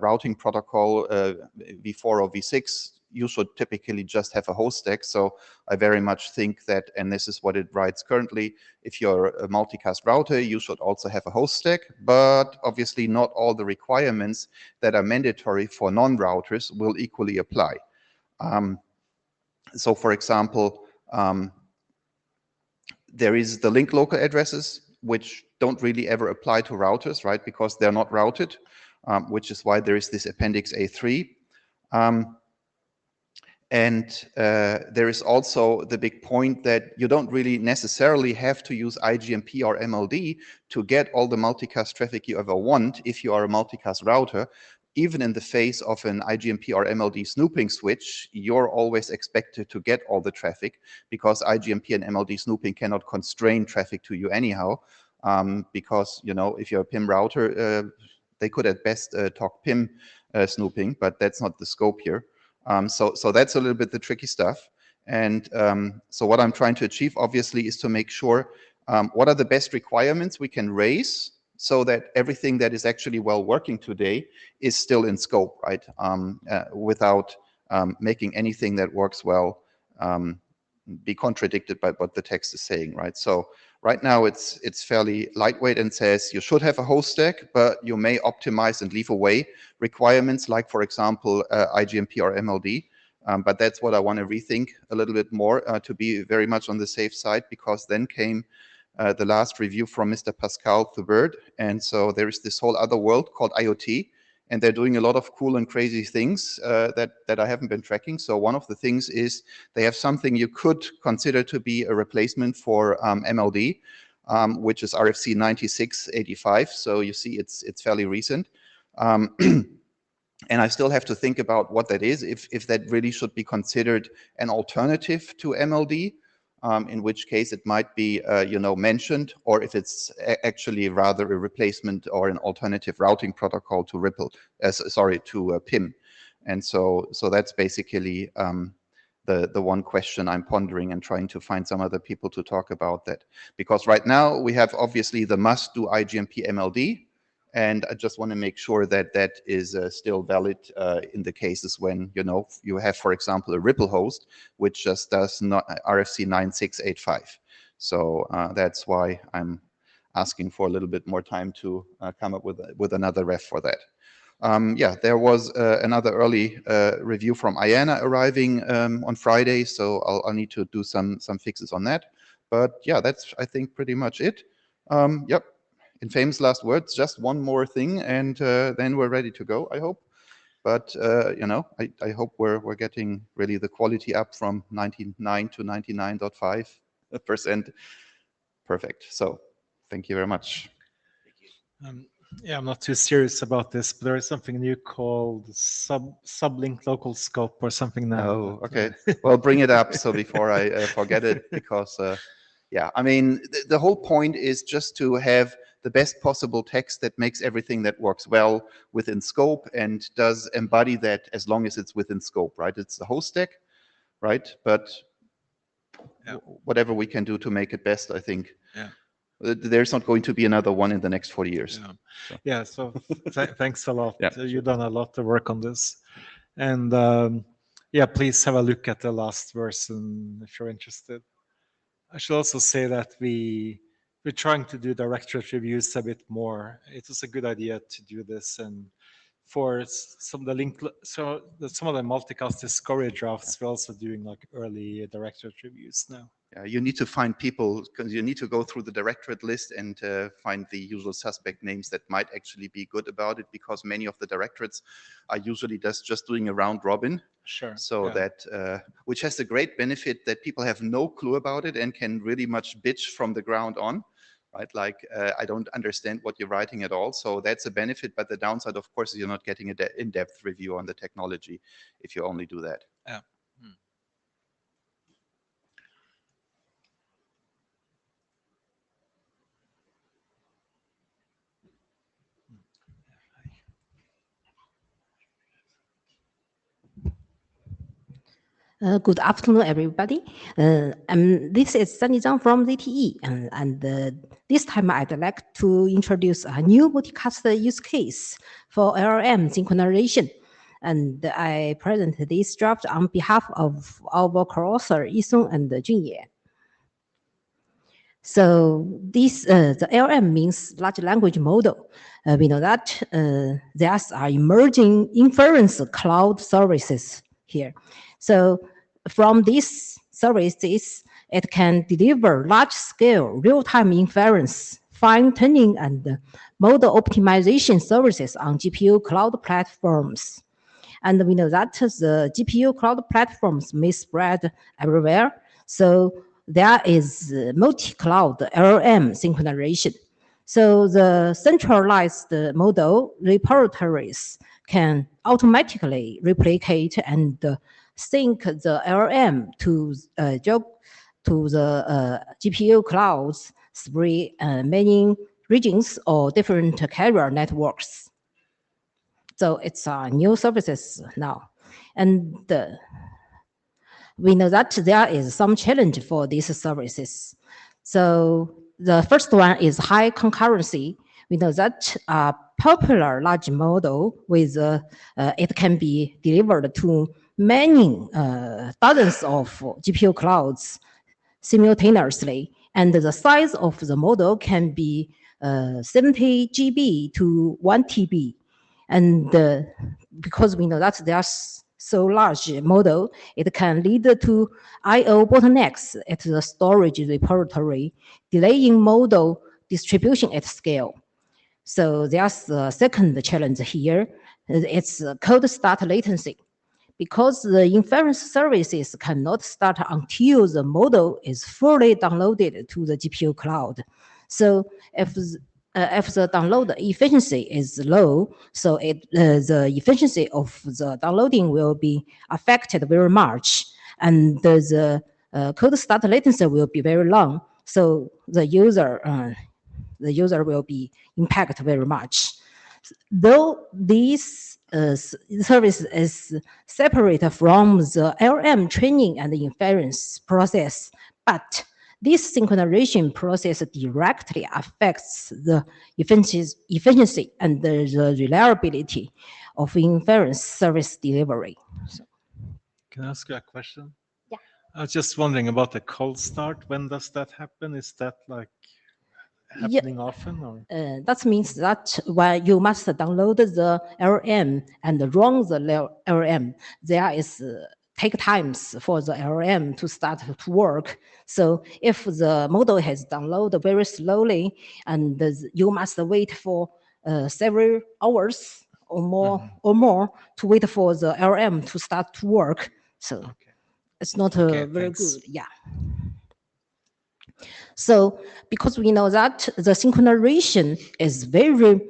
routing protocol, V4 or V6, you should typically just have a host stack. So I very much think that, and this is what it writes currently, if you're a multicast router, you should also have a host stack, but obviously not all the requirements that are mandatory for non-routers will equally apply. So for example, there is the link local addresses, which don't really ever apply to routers, right? Because they're not routed, which is why there is this appendix A3. And there is also the big point that you don't really necessarily have to use IGMP or MLD to get all the multicast traffic you ever want if you are a multicast router. Even in the face of an IGMP or MLD snooping switch, you're always expected to get all the traffic because IGMP and MLD snooping cannot constrain traffic to you anyhow. Because, you know, if you're a PIM router, they could at best talk PIM snooping, but that's not the scope here. So that's a little bit the tricky stuff. And so what I'm trying to achieve, obviously, is to make sure what are the best requirements we can raise so that everything that is actually well working today is still in scope, right? Without making anything that works well be contradicted by what the text is saying, right? So right now it's fairly lightweight and says you should have a host stack, but you may optimize and leave away requirements like, for example, IGMP or MLD. But that's what I want to rethink a little bit more to be very much on the safe side, because then came the last review from Mr. Pascal Thubert. And so there is this whole other world called IoT, and they're doing a lot of cool and crazy things that I haven't been tracking. So one of the things is they have something you could consider to be a replacement for MLD, which is RFC 9685. So you see it's fairly recent. And I still have to think about what that is, if that really should be considered an alternative to MLD, in which case it might be, mentioned, or if it's actually rather a replacement or an alternative routing protocol to PIM. And so that's basically the one question I'm pondering and trying to find some other people to talk about that. Because right now we have obviously the must do IGMP MLD, and I just want to make sure that that is still valid in the cases when, you have, for example, a Ripple host, which just does not RFC 9685. So that's why I'm asking for a little bit more time to come up with another ref for that. There was another early review from IANA arriving on Friday, so I'll need to do some fixes on that. But yeah, that's, I think, pretty much it. Yep. In famous last words, just one more thing, and then we're ready to go, I hope. But, I hope we're getting really the quality up from 99 to 99.5%. Perfect. So thank you very much. Yeah, I'm not too serious about this, but there is something new called sublink local scope or something now. Oh, okay. Well, bring it up so before I forget it, because, I mean, the whole point is just to have the best possible text that makes everything that works well within scope and does embody that as long as it's within scope, right? It's the host stack, right? But whatever we can do to make it best, I think. Yeah. There's not going to be another one in the next 40 years. So thanks a lot. Yeah. You've done a lot of work on this. And please have a look at the last version if you're interested. I should also say that we we're trying to do directorate reviews a bit more. It was a good idea to do this, and for some of the some of the multicast discovery drafts, we're also doing like early directorate reviews now. You need to find people, because you need to go through the directorate list and find the usual suspect names that might actually be good about it, because many of the directorates are usually just doing a round robin. Sure. So that, which has the great benefit that people have no clue about it and can really much bitch from the ground on, right? Like, I don't understand what you're writing at all. So that's a benefit, but the downside, of course, is you're not getting an in-depth review on the technology if you only do that. Yeah. Good afternoon, everybody. This is Sunny Zhang from ZTE, and this time I'd like to introduce a new multicast use case for LLM synchronization. And I present this draft on behalf of our co-author Yisong and Junye. So this the LLM means large language model. We know that there are emerging inference cloud services here. So from these services, it can deliver large-scale real-time inference, fine-tuning, and model optimization services on GPU cloud platforms. And we know that the GPU cloud platforms may spread everywhere. So there is multi-cloud LLM synchronization. So the centralized model repositories can automatically replicate and sync the LLM to the GPU clouds through many regions or different carrier networks. So it's new services now. And we know that there is some challenge for these services. So the first one is high concurrency. We know that a popular large model with it can be delivered to many dozens of GPU clouds simultaneously, and the size of the model can be 70 GB to 1 TB. And because we know that there's so large model, it can lead to I/O bottlenecks at the storage repository, delaying model distribution at scale. So there's the second challenge here. It's cold start latency. Because the inference services cannot start until the model is fully downloaded to the GPU cloud. So if the download efficiency is low, so the efficiency of the downloading will be affected very much, and the cold start latency will be very long. So the user will be impacted very much. Though this service is separate from the LLM training and the inference process, but this synchronization process directly affects the efficiency and the reliability of inference service delivery. So. Can I ask you a question? Yeah. I was just wondering about the cold start. When does that happen? Is that like happening often? Or? That means that when you must download the LLM and run the LLM, there is take times for the LLM to start to work. So if the model has downloaded very slowly, and you must wait for several hours or more to wait for the LLM to start to work. So it's not very good. Yeah. So because we know that the synchronization is very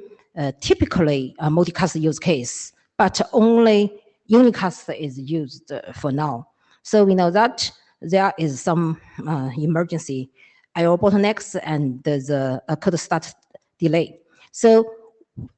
typically a multicast use case, but only unicast is used for now. So we know that there is some emergency I/O bottlenecks and the cold start delay. So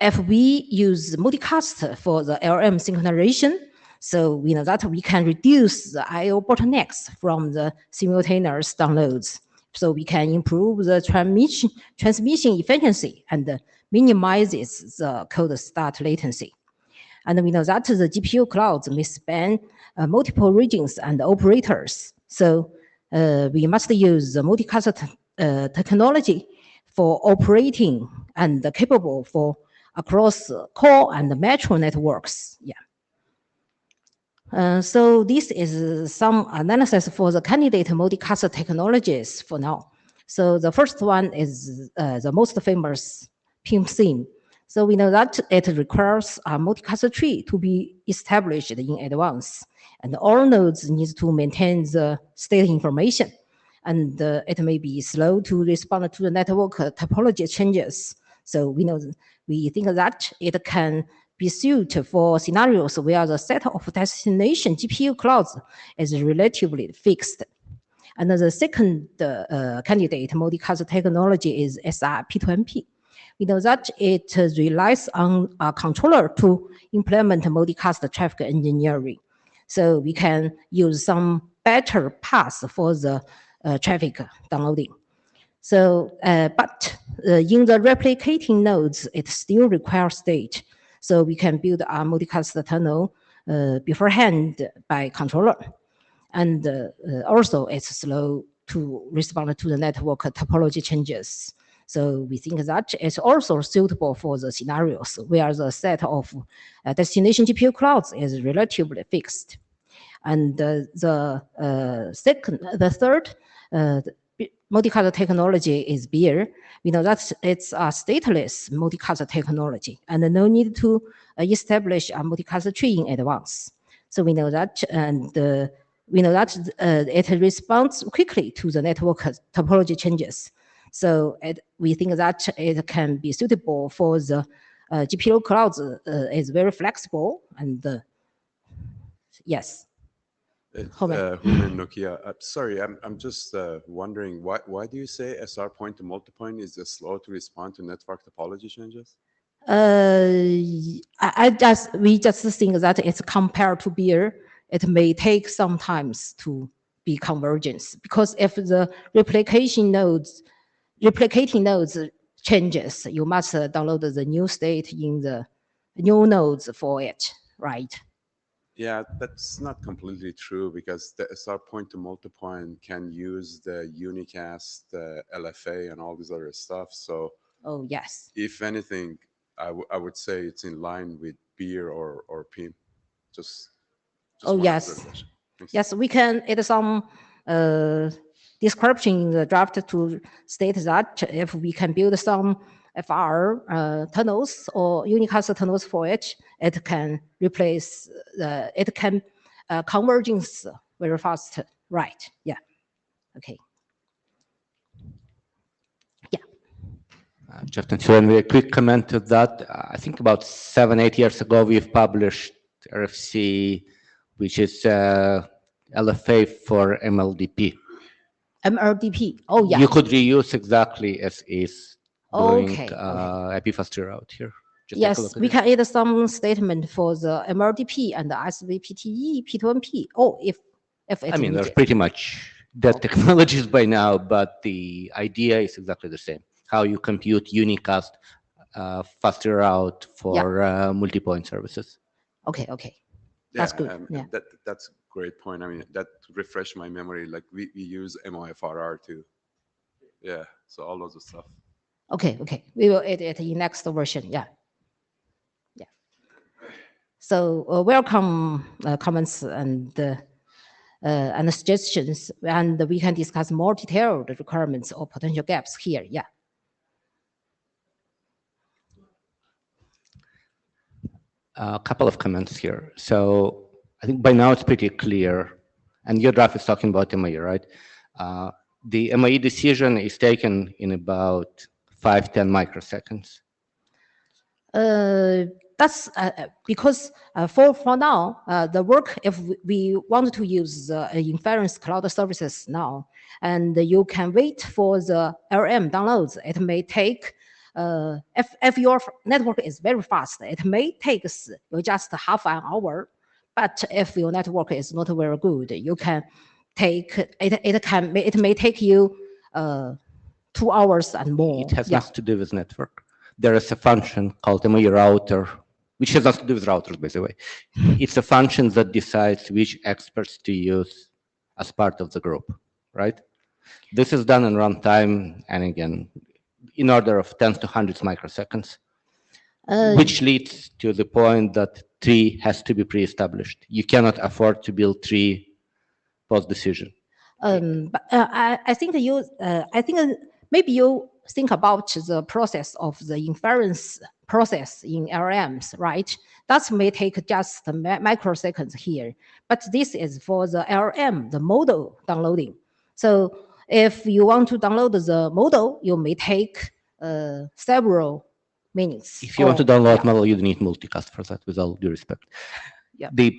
if we use multicast for the LLM synchronization, so we know that we can reduce the I/O bottlenecks from the simultaneous downloads. So we can improve the transmission efficiency and minimizes the cold start latency. And we know that the GPU clouds may span multiple regions and operators. So we must use the multicast technology for operating and capable for across core and metro networks. Yeah. So this is some analysis for the candidate multicast technologies for now. So the first one is the most famous PIM SIM. So we know that it requires a multicast tree to be established in advance, and all nodes need to maintain the state information, and it may be slow to respond to the network topology changes. So we think that it can be suited for scenarios where the set of destination GPU clouds is relatively fixed. And the second candidate multicast technology is SR P2MP. We know that it relies on a controller to implement multicast traffic engineering. So we can use some better paths for the traffic downloading. So, but in the replicating nodes, it still requires state. So we can build a multicast tunnel beforehand by controller. And also it's slow to respond to the network topology changes. So we think that it's also suitable for the scenarios where the set of destination GPU clouds is relatively fixed. And the third multicast technology is BEER. We know that it's a stateless multicast technology and no need to establish a multicast tree in advance. So we know that, and we know that it responds quickly to the network topology changes. So we think that it can be suitable for the GPU clouds. Is very flexible and yes. Human Nokia. Sorry, I'm just wondering why do you say SR point to multipoint is slow to respond to network topology changes? We just think that it's compared to BEER, it may take some time to be convergence, because if the replicating nodes changes, you must download the new state in the new nodes for it, right? Yeah, that's not completely true, because the SR point to multipoint can use the unicast, the LFA, and all this other stuff. So, oh yes, if anything, I would say it's in line with BEER or PIM. Just oh yes, yes, we can add some description in the draft to state that if we can build some FR tunnels or unicast tunnels for it, it can replace it can convergence very fast, right? Yeah. Okay. Yeah. Just a very quick comment to that. I think about 7-8 years ago, we've published RFC, which is LFA for MLDP. MLDP. Oh yeah. You could reuse exactly as is doing okay. IP faster out here. Just yes, we can add some statement for the MLDP and the SVPTE, P2MP. Oh, if I mean, they're pretty much dead technologies by now, but the idea is exactly the same. How you compute unicast faster out for multi-point services. Okay, okay. That's good. Yeah. That's a great point. I mean, that refreshed my memory. Like we use MOFRR too. Yeah, so all those stuff. Okay, okay. We will add it in next version. Yeah. Yeah. So welcome comments and suggestions, and we can discuss more detailed requirements or potential gaps here. Yeah. A couple of comments here. So I think by now it's pretty clear, and your draft is talking about MAE, right? The MAE decision is taken in about 5-10 microseconds. That's because for now, the work, if we want to use inference cloud services now, and you can wait for the LM downloads, it may take, if your network is very fast, it may take you just half an hour. But if your network is not very good, you can take, it may take you 2 hours and more. It has nothing to do with network. There is a function called MAE router, which has nothing to do with routers, by the way. It's a function that decides which experts to use as part of the group, right? This is done in runtime, and again, in order of tens to hundreds microseconds, Uh, which leads to the point that tree has to be pre-established. You cannot afford to build tree post-decision. But I think maybe you think about the process of the inference process in LLMs, right? That may take just microseconds here, but this is for the LLM, the model downloading. So if you want to download the model, you may take several minutes. If you want to download yeah. model, you need multicast for that, with all due respect. Yeah. The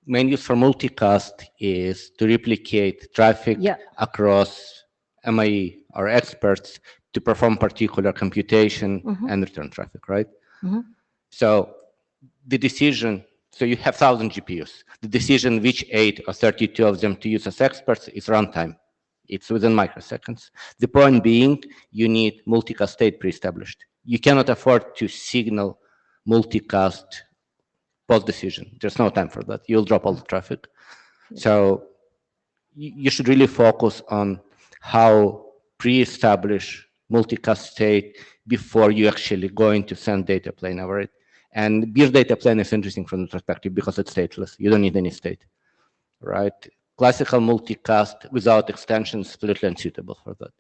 main use for multicast is to replicate traffic Yeah. across MIE or experts to perform particular computation and return traffic, right? So the decision, so you have 1,000 GPUs. The decision which 8 or 32 of them to use as experts is runtime. It's within microseconds. The point being, you need multicast state pre-established. You cannot afford to signal multicast post-decision. There's no time for that. You'll drop all the traffic. So you should really focus on how pre-establish multicast state before you actually going to send data plane over it. And beer data plane is interesting from the perspective because it's stateless. You don't need any state, right? Classical multicast without extension is completely unsuitable for that.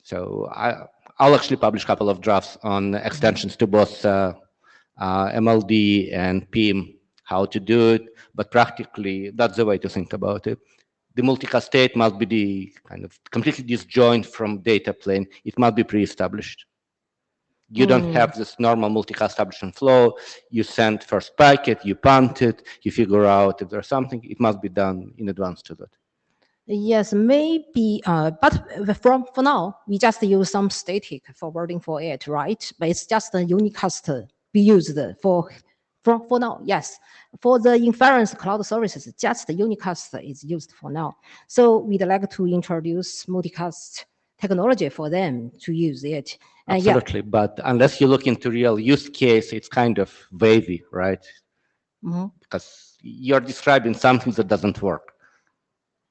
So I'll actually publish a couple of drafts on extensions to both MLD and PIM, how to do it, but practically that's the way to think about it. The multicast state must be the kind of completely disjoint from data plane. It must be pre-established. You don't have this normal multicast establishment flow. You send first packet, you punt it, you figure out if there's something. It must be done in advance to that. Yes, maybe, but for now, we just use some static forwarding for it, right? But it's just a unicast be used for now, yes. For the inference cloud services, just the unicast is used for now. So we'd like to introduce multicast technology for them to use it. Absolutely, but unless you look into real use case, it's kind of wavy, right? Because you're describing something that doesn't work.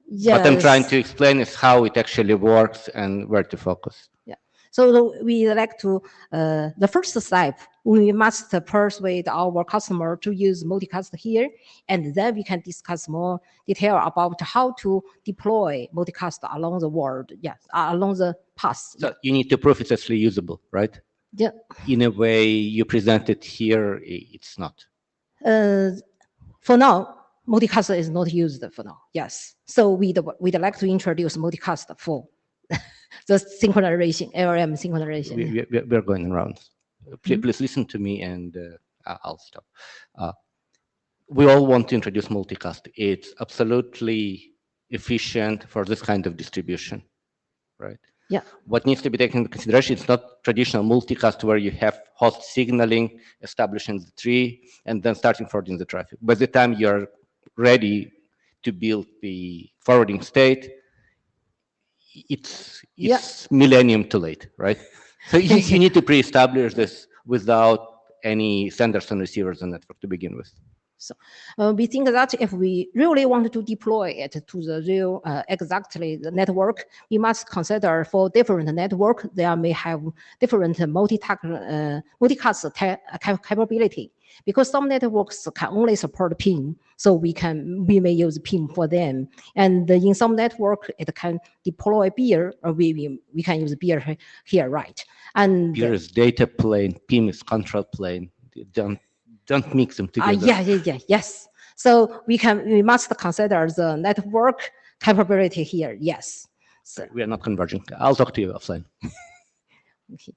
Yes. What I'm trying to explain is how it actually works and where to focus. Yeah. So we like to, the first step, we must persuade our customer to use multicast here, and then we can discuss more detail about how to deploy multicast along the world, yes, along the path. So you need to prove it's actually usable, right? Yeah. In a way you present it here, it's not. For now, multicast is not used for now, yes. So we'd like to introduce multicast for the synchronization, LLM synchronization. We're going around. Please listen to me and I'll stop. We all want to introduce multicast. It's absolutely efficient for this kind of distribution, right? Yeah. What needs to be taken into consideration, it's not traditional multicast where you have host signaling, establishing the tree, and then starting forwarding the traffic. By the time you're ready to build the forwarding state, it's millennium too late, right? So you need to pre-establish this without any senders and receivers in the network to begin with. So we think that if we really want to deploy it to the real exactly the network, we must consider for different network, they may have different multicast capability. Because some networks can only support PIM, so we may use PIM for them. And in some network, it can deploy beer, or we can use beer here, right? And beer is data plane, PIM is control plane. Don't mix them together. Yes. So we must consider the network capability here. Yes. So, we are not converging. I'll talk to you offline. Okay.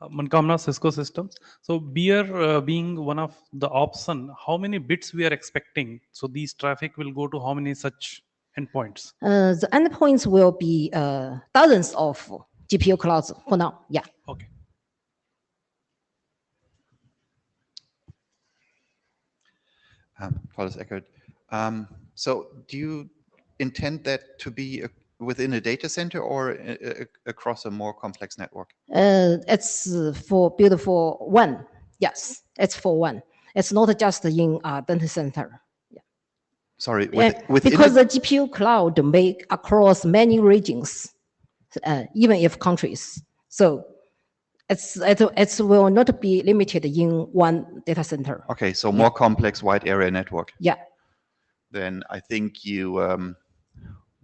Mankamna, Cisco Systems. So beer being one of the option, how many bits we are expecting? So these traffic will go to how many such endpoints? The endpoints will be dozens of GPU clouds for now. Yeah. Okay. Paul is Eckert. So do you intend that to be within a data center or across a more complex network? It's for build for one. Yes, it's for one. It's not just in data center. Yeah. Sorry, because the GPU cloud make across many regions. even if countries. So it will not be limited in one data center. Okay, so more complex wide area network. Yeah. Then I think you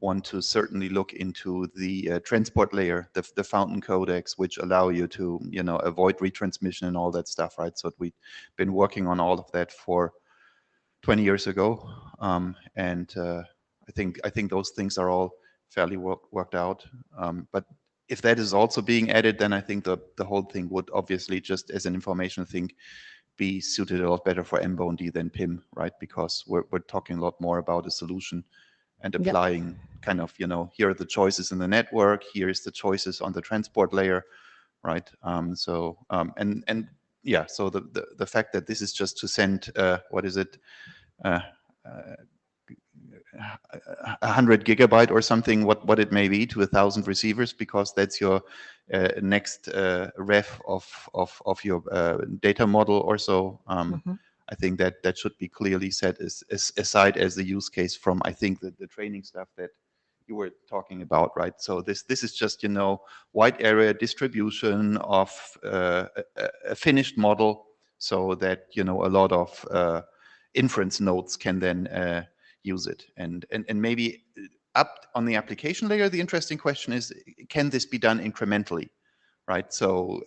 want to certainly look into the transport layer, the fountain codecs, which allow you to, avoid retransmission and all that stuff, right? So we've been working on all of that for 20 years ago, and I think those things are all fairly worked out. But if that is also being added, then I think the whole thing would obviously, just as an information thing, be suited a lot better for MBOND than PIM, right? Because we're talking a lot more about a solution and applying kind of, here are the choices in the network, here is the choices on the transport layer, right? So the fact that this is just to send, 100 gigabyte or something, what it may be, to 1,000 receivers, because that's your next ref of your data model or so. I think that should be clearly set aside as the use case from, I think, the training stuff that you were talking about, right? So this is just, wide area distribution of a finished model, so that, a lot of inference nodes can then use it. And maybe up on the application layer, the interesting question is, can this be done incrementally? Right, so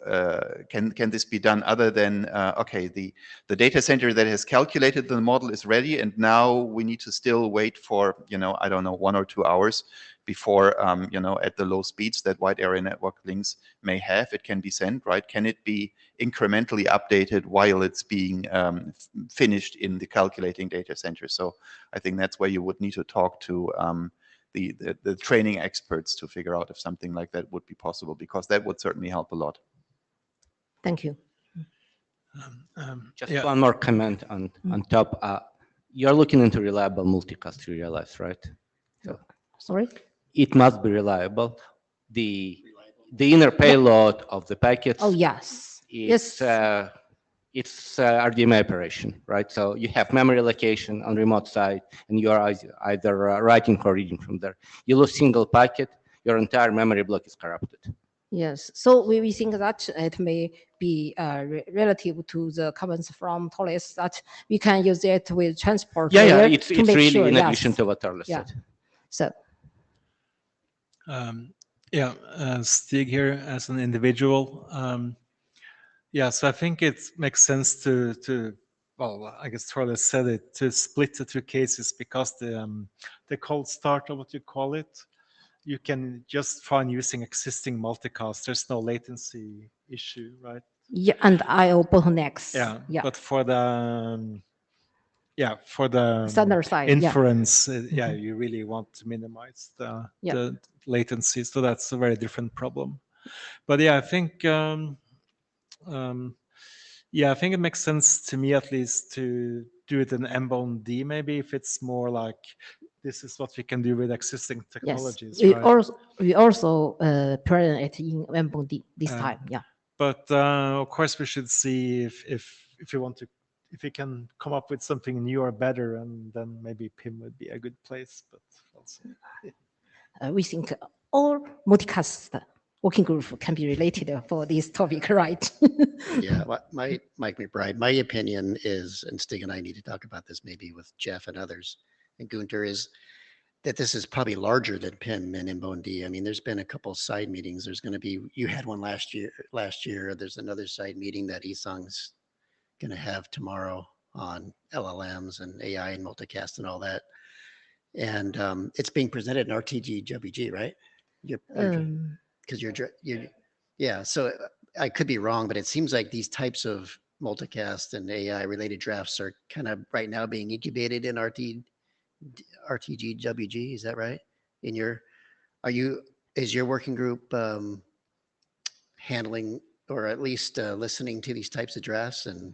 can this be done other than, okay, the data center that has calculated the model is ready, and now we need to still wait for, I don't know, 1 or 2 hours before, at the low speeds that wide area network links may have, it can be sent, right? Can it be incrementally updated while it's being finished in the calculating data center? So I think that's where you would need to talk to the training experts to figure out if something like that would be possible, because that would certainly help a lot. Thank you. Just one more comment on top. You're looking into reliable multicast, you realize, right? So sorry? It must be reliable. The inner payload of the packets. Oh, yes. It's RDMA operation, right? So you have memory allocation on remote side, and you are either writing or reading from there. You lose single packet, your entire memory block is corrupted. Yes, so we think that it may be relative to the comments from Tolis, that we can use it with transport. Yeah, it's really sure, in addition to what Tolis said. So. Stig here as an individual. So I think it makes sense to well, I guess Torles said it, to split the two cases, because the cold start, or what you call it, you can just find using existing multicast. There's no latency issue, right? Yeah, and IO bottlenecks. Yeah. But for the standard side inference, you really want to minimize the latency. So that's a very different problem. But I think. I think it makes sense to me, at least, to do it in MBOND, maybe, if it's more like this is what we can do with existing technologies. Yes, we also present it in MBOND this time. Yeah. But of course, we should see if you want to, if we can come up with something new or better, and then maybe PIM would be a good place. But also, we think all multicast working group can be related for this topic, right? Mike McBride, my opinion is, and Stig and I need to talk about this maybe with Jeff and others, and Gunter, is that this is probably larger than PIM and MBOND. I mean, there's been a couple side meetings. There's going to be, you had one last year. There's another side meeting that Isang's going to have tomorrow on LLMs and AI and multicast and all that. And it's being presented in RTG-WG, right? Because so I could be wrong, but it seems like these types of multicast and AI related drafts are kind of right now being incubated in RTG-WG. Is that right? Is your working group handling, or at least listening to these types of drafts? And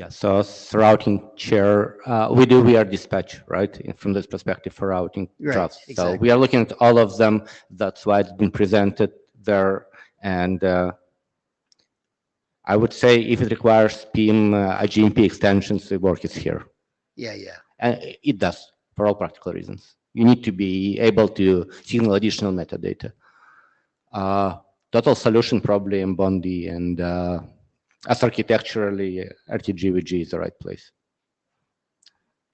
so as routing chair, we do VR dispatch, right? From this perspective for routing drafts. Exactly. So we are looking at all of them. That's why it's been presented there. And I would say if it requires PIM IGMP extensions, the work is here. Yeah. And it does, for all practical reasons. You need to be able to signal additional metadata. Total solution probably in Bondi, and as architecturally, RTGVG is the right place.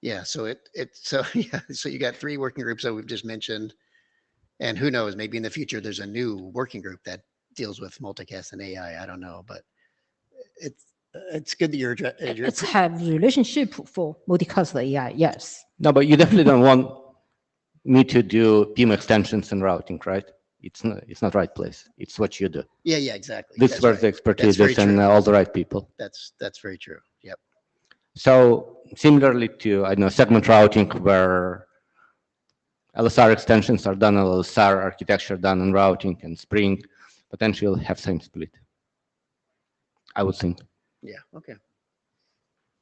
Yeah, so yeah, so you got 3 working groups that we've just mentioned, and who knows, maybe in the future there's a new working group that deals with multicast and AI. I don't know, but it's good that you're It's have relationship for multicast AI, yes. No, but you definitely don't want me to do PIM extensions and routing, right? It's not right place. It's what you do. yeah, exactly. This That's is where right. the expertise That's very is and true. all the right people. That's very true. Yep. So similarly to, I know, segment routing, where LSR extensions are done on LSR, architecture done on routing, and Spring potentially will have same split, I would think. Yeah, okay.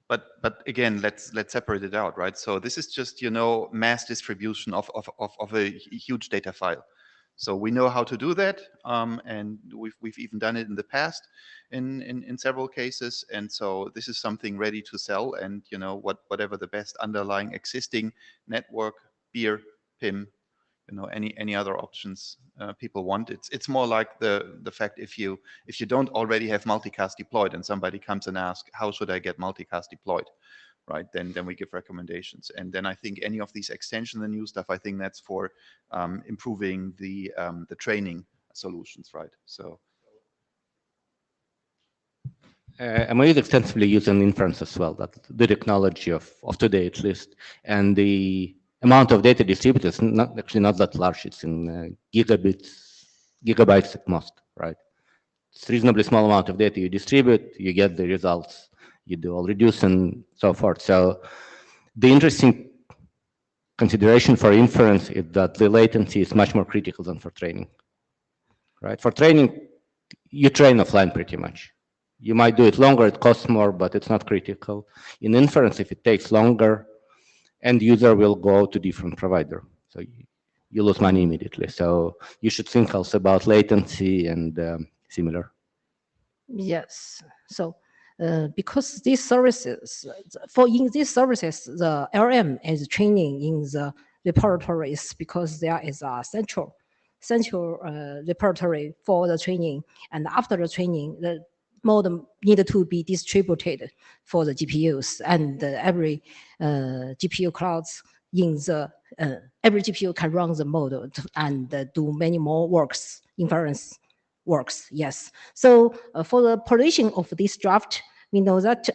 But again, let's separate it out, right? So this is just, you know, mass distribution of a huge data file. So we know how to do that, and we've even done it in the past in several cases. And so this is something ready to sell, and you know, whatever the best underlying existing network, beer, PIM, you know, any other options people want. It's more like the fact if you don't already have multicast deployed and somebody comes and asks, how should I get multicast deployed, right? Then we give recommendations. And then I think any of these extensions and new stuff, I think that's for improving the training solutions, right? So MOE is extensively used in inference as well. That the technology of today, at least, and the amount of data distributed is actually not that large. It's in gigabytes at most, right? It's reasonably small amount of data you distribute, you get the results, you do all reduce and so forth. So the interesting consideration for inference is that the latency is much more critical than for training, right? For training, you train offline pretty much. You might do it longer, it costs more, but it's not critical. In inference, if it takes longer, end user will go to different provider. So you lose money immediately. So you should think also about latency and similar. Yes. So because these services, in these services, the LM is training in the repositories because there is a central repository for the training, and after the training, the model needed to be distributed for the GPUs, and every GPU clouds in the every GPU can run the model and do many more works, inference works. Yes. So for the pollution of this draft, we know that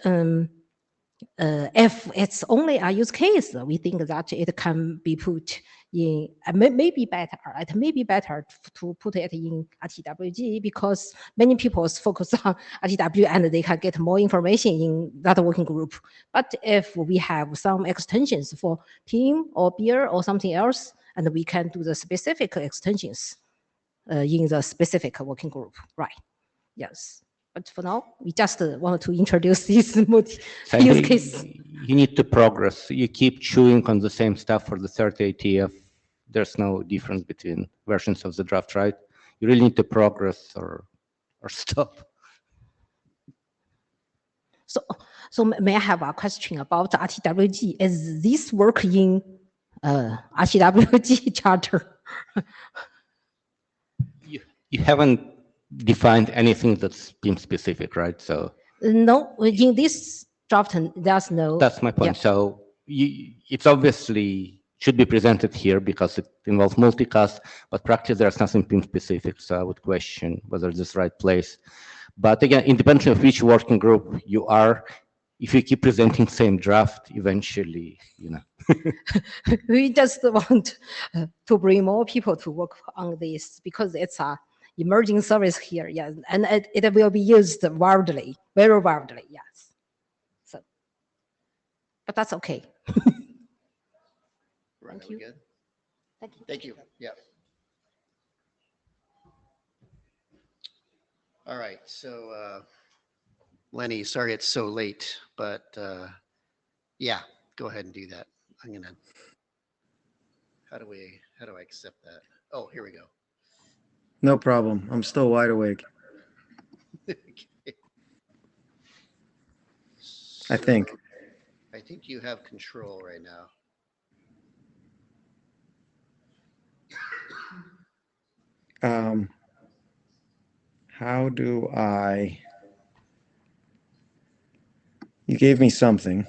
if it's only a use case, we think that it can be put in, it may be better to put it in RTWG, because many people focus on RTW and they can get more information in that working group. But if we have some extensions for PIM or beer or something else, and we can do the specific extensions in the specific working group, right? Yes. But for now, we just want to introduce this use case. You need to progress. You keep chewing on the same stuff for the third IETF. There's no difference between versions of the draft, right? You really need to progress or stop. So may I have a question about RTWG? Is this work in RTWG charter? You haven't defined anything that's PIM specific, right? So no, in this draft, there's no. That's my point. Yeah. So it's obviously should be presented here because it involves multicast, but practically there's nothing PIM specific. So I would question whether this is the right place. But again, independently of which working group you are, if you keep presenting same draft, eventually, you know. We just want to bring more people to work on this because it's a emerging service here, yes, and it will be used widely, very widely, yes. So, but that's okay. Thank you. Good? Thank you. Thank you. Yeah. All right. So, Lenny, sorry it's so late, but yeah, go ahead and do that. I'm gonna. How do I accept that? Oh, here we go. No problem. I'm still wide awake. Okay. I think. I think you have control right now. how do I? You gave me something.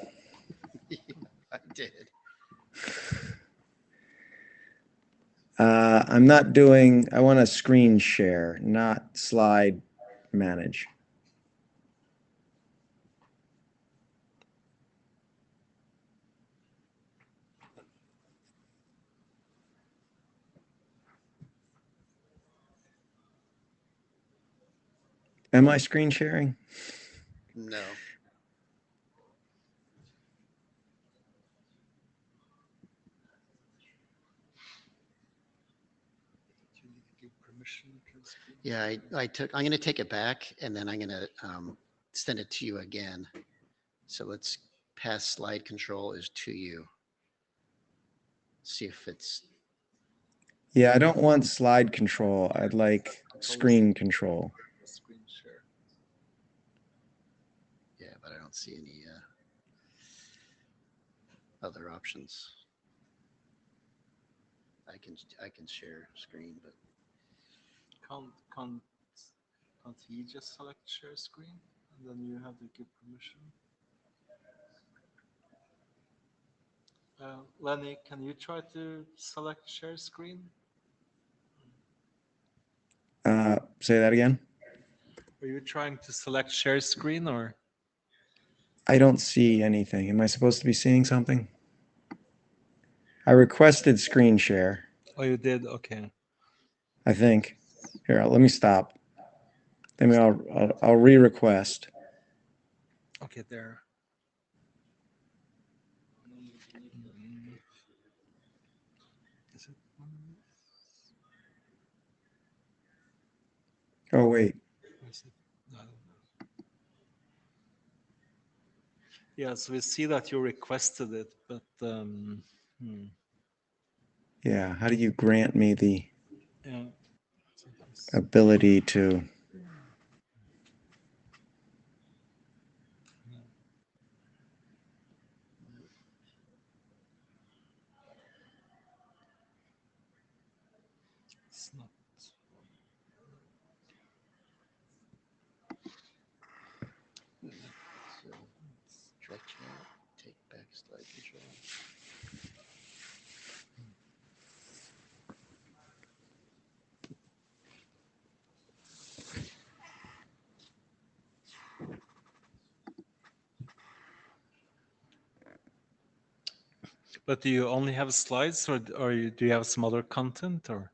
I did. I'm not doing, I want to screen share, not slide manage. Am I screen sharing? No. Yeah, I'm going to take it back and then I'm going to send it to you again. So let's pass slide control is to you. See if it's, Yeah, I don't want slide control. I'd like screen control. Screen share. yeah, but I don't see any other options. I can share screen, but Can't he just select share screen and then you have to give permission? Lenny, can you try to select share screen? Say that again. Are you trying to select share screen or? I don't see anything. Am I supposed to be seeing something? I requested screen share, Oh, you did? Okay. I think. Here, let me stop. Maybe I'll re-request. Okay, there. Is it? Oh, wait. Is it? I don't know. Yeah, so we see that you requested it, but Yeah, how do you grant me the yeah. ability to? It's not. so direct chat, take back slide control. But do you only have slides or do you have some other content or?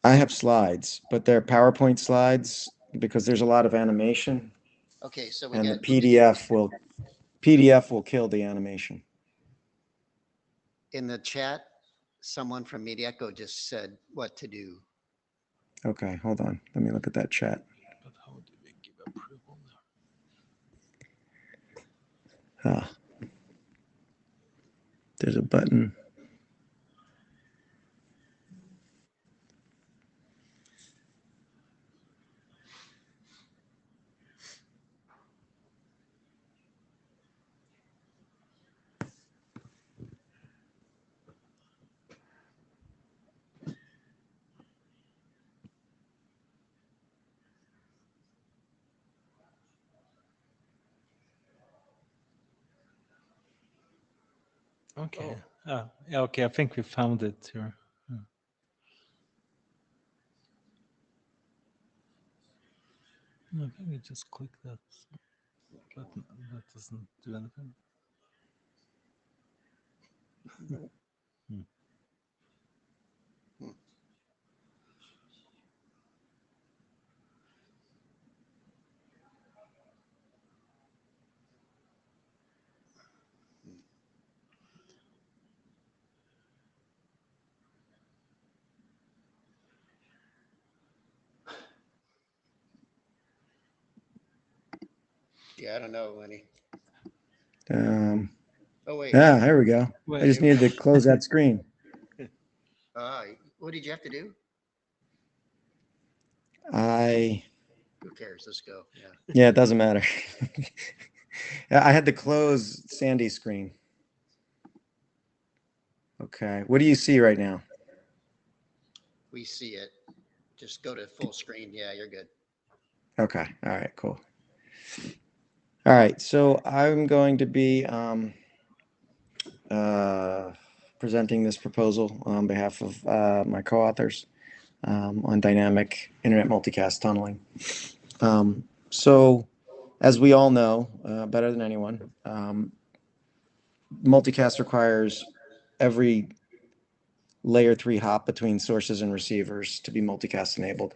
I have slides, but they're PowerPoint slides because there's a lot of animation, Okay, so we and the got PDF will kill the animation. in the chat, someone from MediaEcho just said what to do. Okay, hold on. Let me look at that chat. But how do we give approval Ah, there's a button. Okay. Oh, yeah, okay. I think we found it here. Yeah. I think we just click that button. That doesn't do anything. Hmm. Yeah, I don't know, Lenny. Oh, wait. Yeah, there we go. Wait. I just needed to close that screen. What did you have to do? Who cares? Let's go. Yeah. Yeah, it doesn't matter. I had to close Sandy's screen. Okay, what do you see right now? We see it. Just go to full screen. Yeah, you're good. Okay. All right. Cool. All right. So I'm going to be presenting this proposal on behalf of my co-authors on dynamic internet multicast tunneling. So, as we all know better than anyone, multicast requires every layer 3 hop between sources and receivers to be multicast enabled.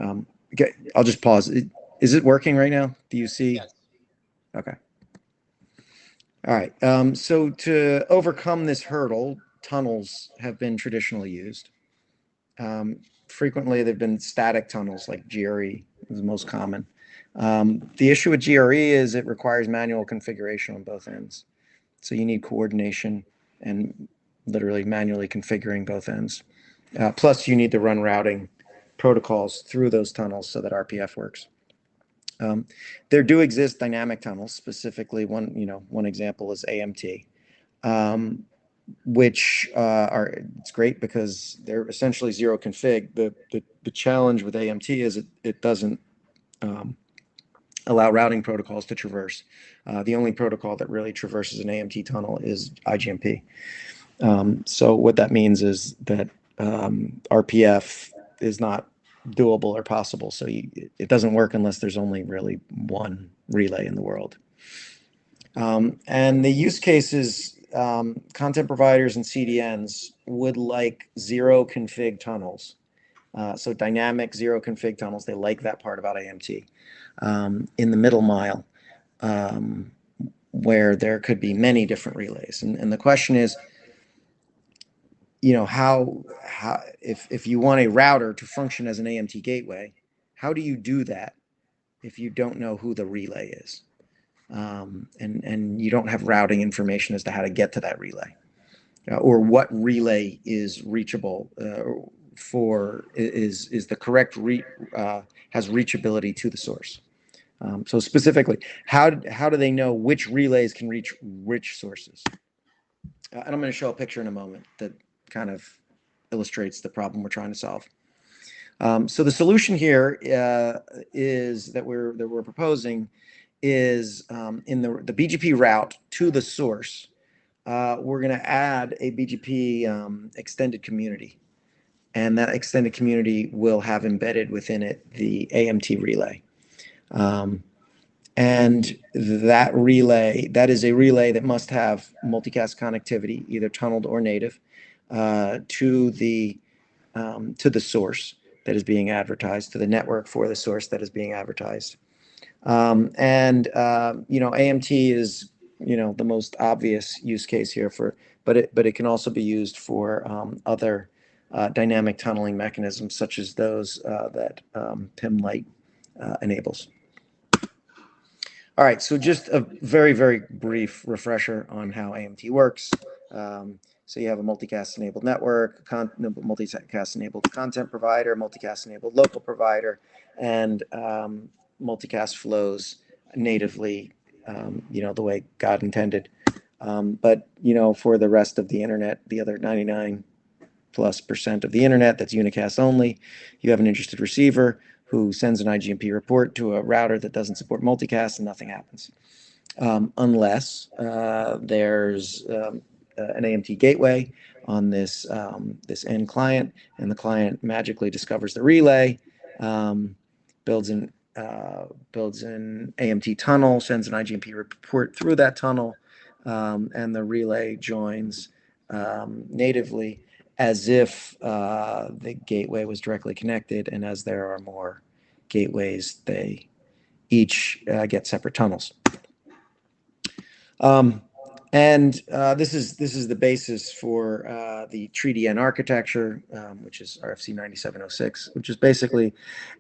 Okay, I'll just pause. Is it working right now? Do you see? Yes. Okay. All right. So to overcome this hurdle, tunnels have been traditionally used. Frequently, they've been static tunnels like GRE is the most common. The issue with GRE is it requires manual configuration on both ends. So you need coordination and literally manually configuring both ends. Plus, you need to run routing protocols through those tunnels so that RPF works. There do exist dynamic tunnels. Specifically, one example is AMT, which it's great because they're essentially zero config. The challenge with AMT is it doesn't allow routing protocols to traverse. The only protocol that really traverses an AMT tunnel is IGMP. So what that means is that RPF is not doable or possible. So it doesn't work unless there's only really one relay in the world. And the use cases, content providers and CDNs would like zero config tunnels. So dynamic zero config tunnels, they like that part about AMT. In the middle mile, where there could be many different relays. And the question is, how if you want a router to function as an AMT gateway, how do you do that if you don't know who the relay is? And you don't have routing information as to how to get to that relay, or what relay is reachable is the correct has reachability to the source. So specifically, how do they know which relays can reach which sources? And I'm going to show a picture in a moment that kind of illustrates the problem we're trying to solve. So the solution here is that we're proposing is in the BGP route to the source. We're going to add a BGP extended community, and that extended community will have embedded within it the AMT relay. And that relay, that is a relay that must have multicast connectivity, either tunneled or native, to the source that is being advertised, to the network for the source that is being advertised. AMT is the most obvious use case here but it can also be used for other dynamic tunneling mechanisms such as those that PIM Lite enables. All right, so just a very, very brief refresher on how AMT works. So you have a multicast-enabled network, multicast-enabled content provider, multicast-enabled local provider, and multicast flows natively, the way God intended. But for the rest of the internet, the other 99+% of the internet that's unicast only, you have an interested receiver who sends an IGMP report to a router that doesn't support multicast, and nothing happens. Unless there's an AMT gateway on this end client, and the client magically discovers the relay, builds an AMT tunnel, sends an IGMP report through that tunnel, and the relay joins natively as if the gateway was directly connected, and as there are more gateways, they each get separate tunnels. This is the basis for the TreeDN architecture, which is RFC 9706, which is basically,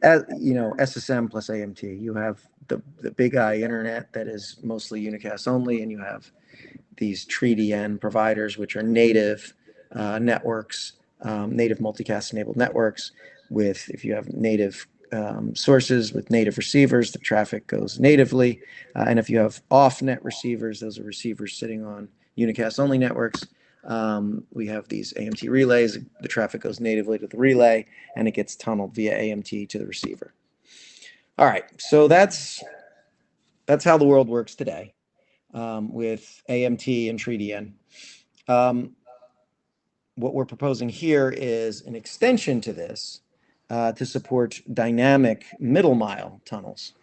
SSM plus AMT. You have the big I internet that is mostly unicast only, and you have these TreeDN providers, which are native networks, native multicast enabled networks with, if you have native sources with native receivers, the traffic goes natively. And if you have off-net receivers, those are receivers sitting on unicast only networks. We have these AMT relays. The traffic goes natively to the relay, and it gets tunneled via AMT to the receiver. All right, so that's how the world works today with AMT and TreeDN. What we're proposing here is an extension to this to support dynamic middle mile tunnels.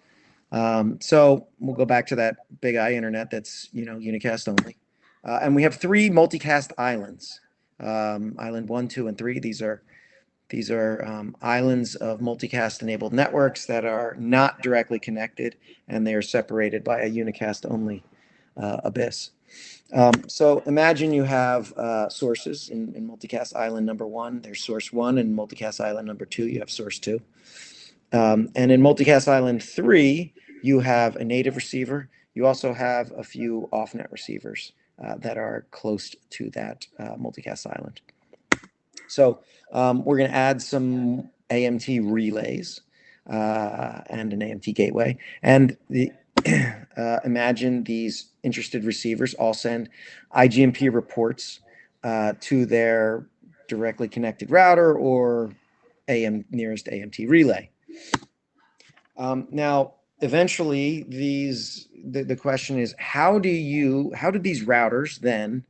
So we'll go back to that big I internet that's unicast only. And we have 3 multicast islands, island 1, 2, and 3. These are islands of multicast enabled networks that are not directly connected, and they are separated by a unicast only abyss. So imagine you have sources in multicast island number 1, there's source 1, and multicast island number 2, you have source 2. And in multicast island 3, you have a native receiver. You also have a few off-net receivers that are close to that multicast island. So we're going to add some AMT relays and an AMT gateway. And imagine these interested receivers all send IGMP reports to their directly connected router or nearest AMT relay. Now, eventually, the question is, how do these routers then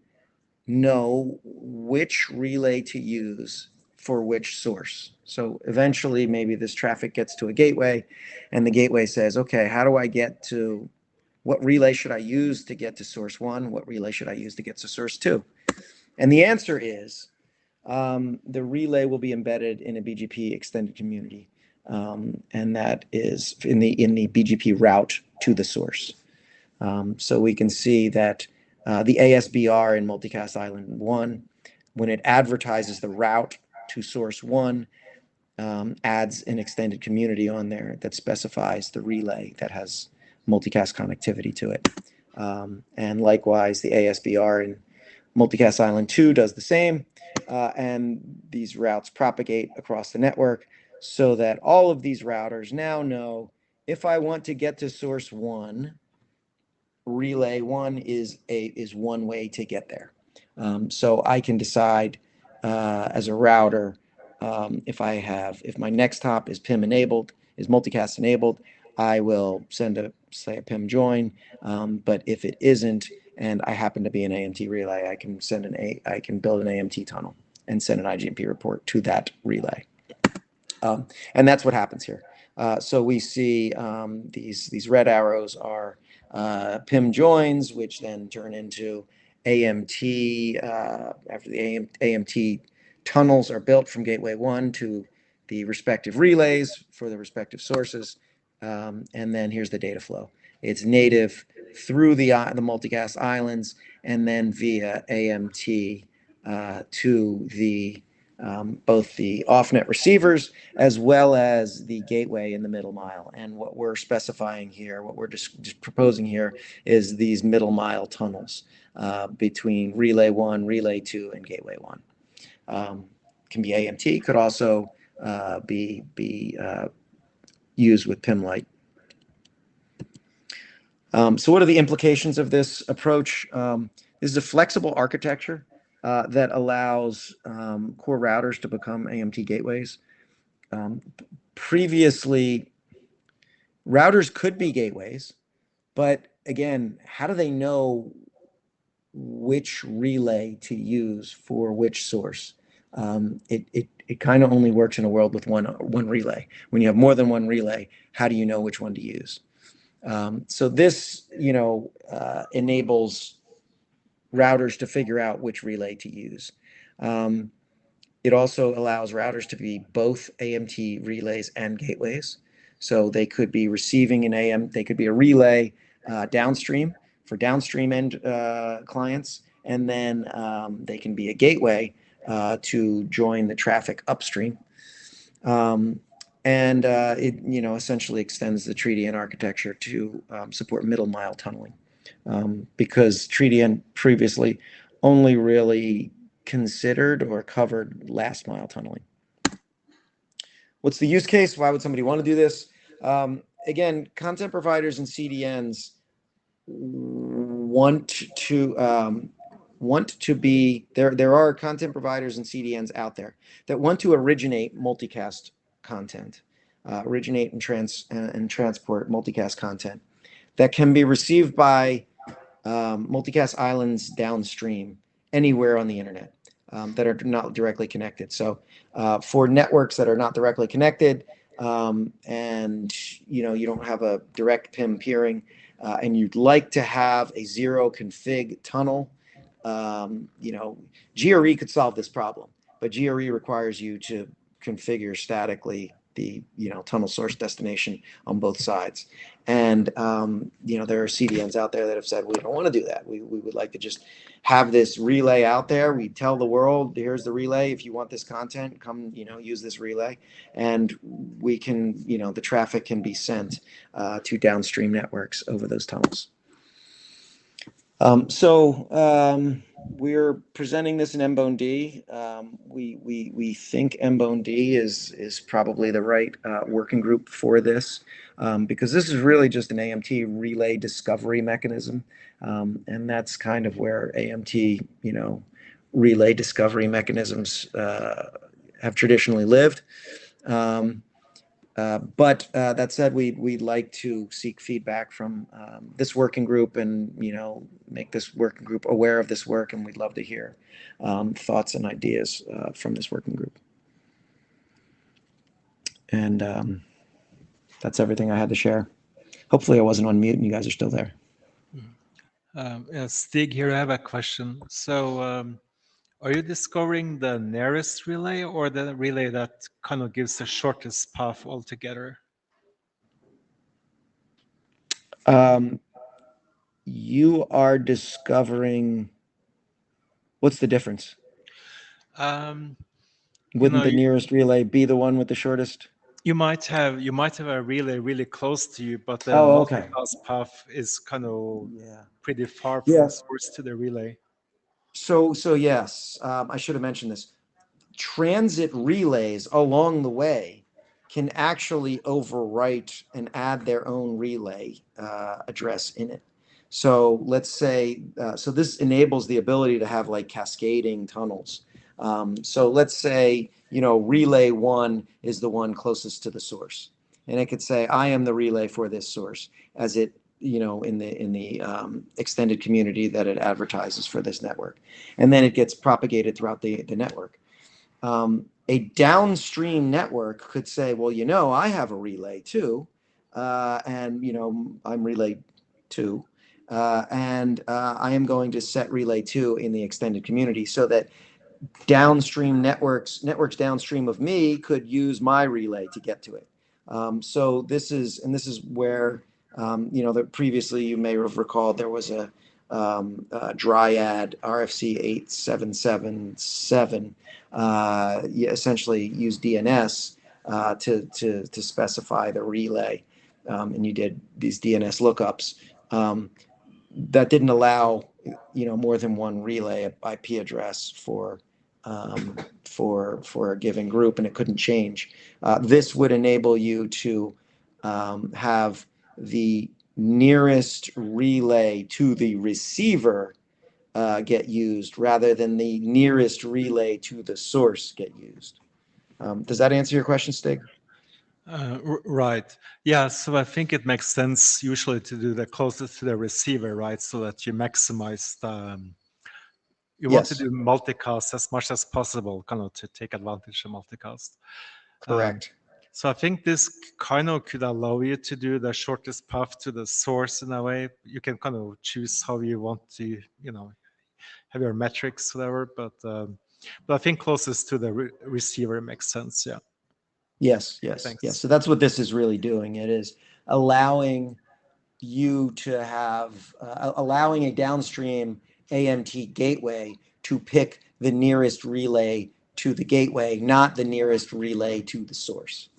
know which relay to use for which source? So eventually, maybe this traffic gets to a gateway, and the gateway says, okay, how do I get to, what relay should I use to get to source 1? What relay should I use to get to source 2? And the answer is, the relay will be embedded in a BGP extended community. And that is in the BGP route to the source. So we can see that the ASBR in multicast island 1, when it advertises the route to source 1, adds an extended community on there that specifies the relay that has multicast connectivity to it. And likewise, the ASBR in multicast island 2 does the same. And these routes propagate across the network so that all of these routers now know, if I want to get to source 1, relay 1 is one way to get there. So I can decide as a router, if my next hop is PIM enabled, is multicast enabled, I will send a PIM join. But if it isn't, and I happen to be an AMT relay, I can build an AMT tunnel and send an IGMP report to that relay. And that's what happens here. So we see these red arrows are PIM joins, which then turn into AMT. After the AMT tunnels are built from gateway 1 to the respective relays for the respective sources. And then here's the data flow. It's native through the multicast islands and then via AMT to the both the off-net receivers as well as the gateway in the middle mile. And what we're specifying here, what we're just proposing here, is these middle mile tunnels between relay 1, relay 2, and gateway 1. Can be AMT, could also be used with PIM Lite. So what are the implications of this approach? This is a flexible architecture that allows core routers to become AMT gateways. Previously, routers could be gateways, but again, how do they know which relay to use for which source? It kind of only works in a world with one relay. When you have more than one relay, how do you know which one to use? So this, enables routers to figure out which relay to use. It also allows routers to be both AMT relays and gateways. So they could be receiving they could be a relay downstream for downstream end clients, and then they can be a gateway to join the traffic upstream. And it essentially extends the TreeDN architecture to support middle mile tunneling, because TreeDN previously only really considered or covered last mile tunneling. What's the use case? Why would somebody want to do this? Again, content providers and CDNs want to be there. There are content providers and CDNs out there that want to originate multicast content. originate and transport multicast content that can be received by multicast islands downstream anywhere on the internet that are not directly connected. So for networks that are not directly connected, and you don't have a direct PIM peering, and you'd like to have a zero config tunnel, GRE could solve this problem, but GRE requires you to configure statically the tunnel source destination on both sides. And there are CDNs out there that have said we don't want to do that. We would like to just have this relay out there. We tell the world, here's the relay. If you want this content, come use this relay, and we can the traffic can be sent to downstream networks over those tunnels. We're presenting this in MBOND. We think MBOND is probably the right working group for this, because this is really just an AMT relay discovery mechanism, and that's kind of where AMT relay discovery mechanisms have traditionally lived. But that said, we'd like to seek feedback from this working group and make this working group aware of this work, and we'd love to hear thoughts and ideas from this working group. And that's everything I had to share. Hopefully I wasn't on mute and you guys are still there. Stig, here I have a question. So are you discovering the nearest relay or the relay that kind of gives the shortest path altogether? You are discovering, what's the difference? Wouldn't the nearest relay be the one with the shortest? You might have a relay really close to you, but the multicast path is kind of pretty far from the source to the relay. So yes, I should have mentioned this. Transit relays along the way can actually overwrite and add their own relay address in it. So let's say, so this enables the ability to have like cascading tunnels. So let's say, relay 1 is the one closest to the source. And it could say, I am the relay for this source, as it, in the extended community that it advertises for this network. And then it gets propagated throughout the network. A downstream network could say, well, I have a relay too. And, I'm relay 2. And I am going to set relay 2 in the extended community so that downstream networks downstream of me could use my relay to get to it. So this is where, previously you may have recalled there was a Dryad RFC 8777. You essentially use DNS to specify the relay, and you did these DNS lookups. That didn't allow more than one relay IP address for a given group, and it couldn't change. This would enable you to have the nearest relay to the receiver get used rather than the nearest relay to the source get used. Does that answer your question, Stig? Right. Yeah. So I think it makes sense usually to do the closest to the receiver, right? So that you maximize the. You want to do multicast as much as possible, kind of to take advantage of multicast. Correct. So I think this kind of could allow you to do the shortest path to the source in a way. You can kind of choose how you want to, have your metrics, whatever. But I think closest to the receiver makes sense. Yeah. Yes. Thanks. Yes. So that's what this is really doing. It is allowing you to have, allowing a downstream AMT gateway to pick the nearest relay to the gateway, not the nearest relay to the source,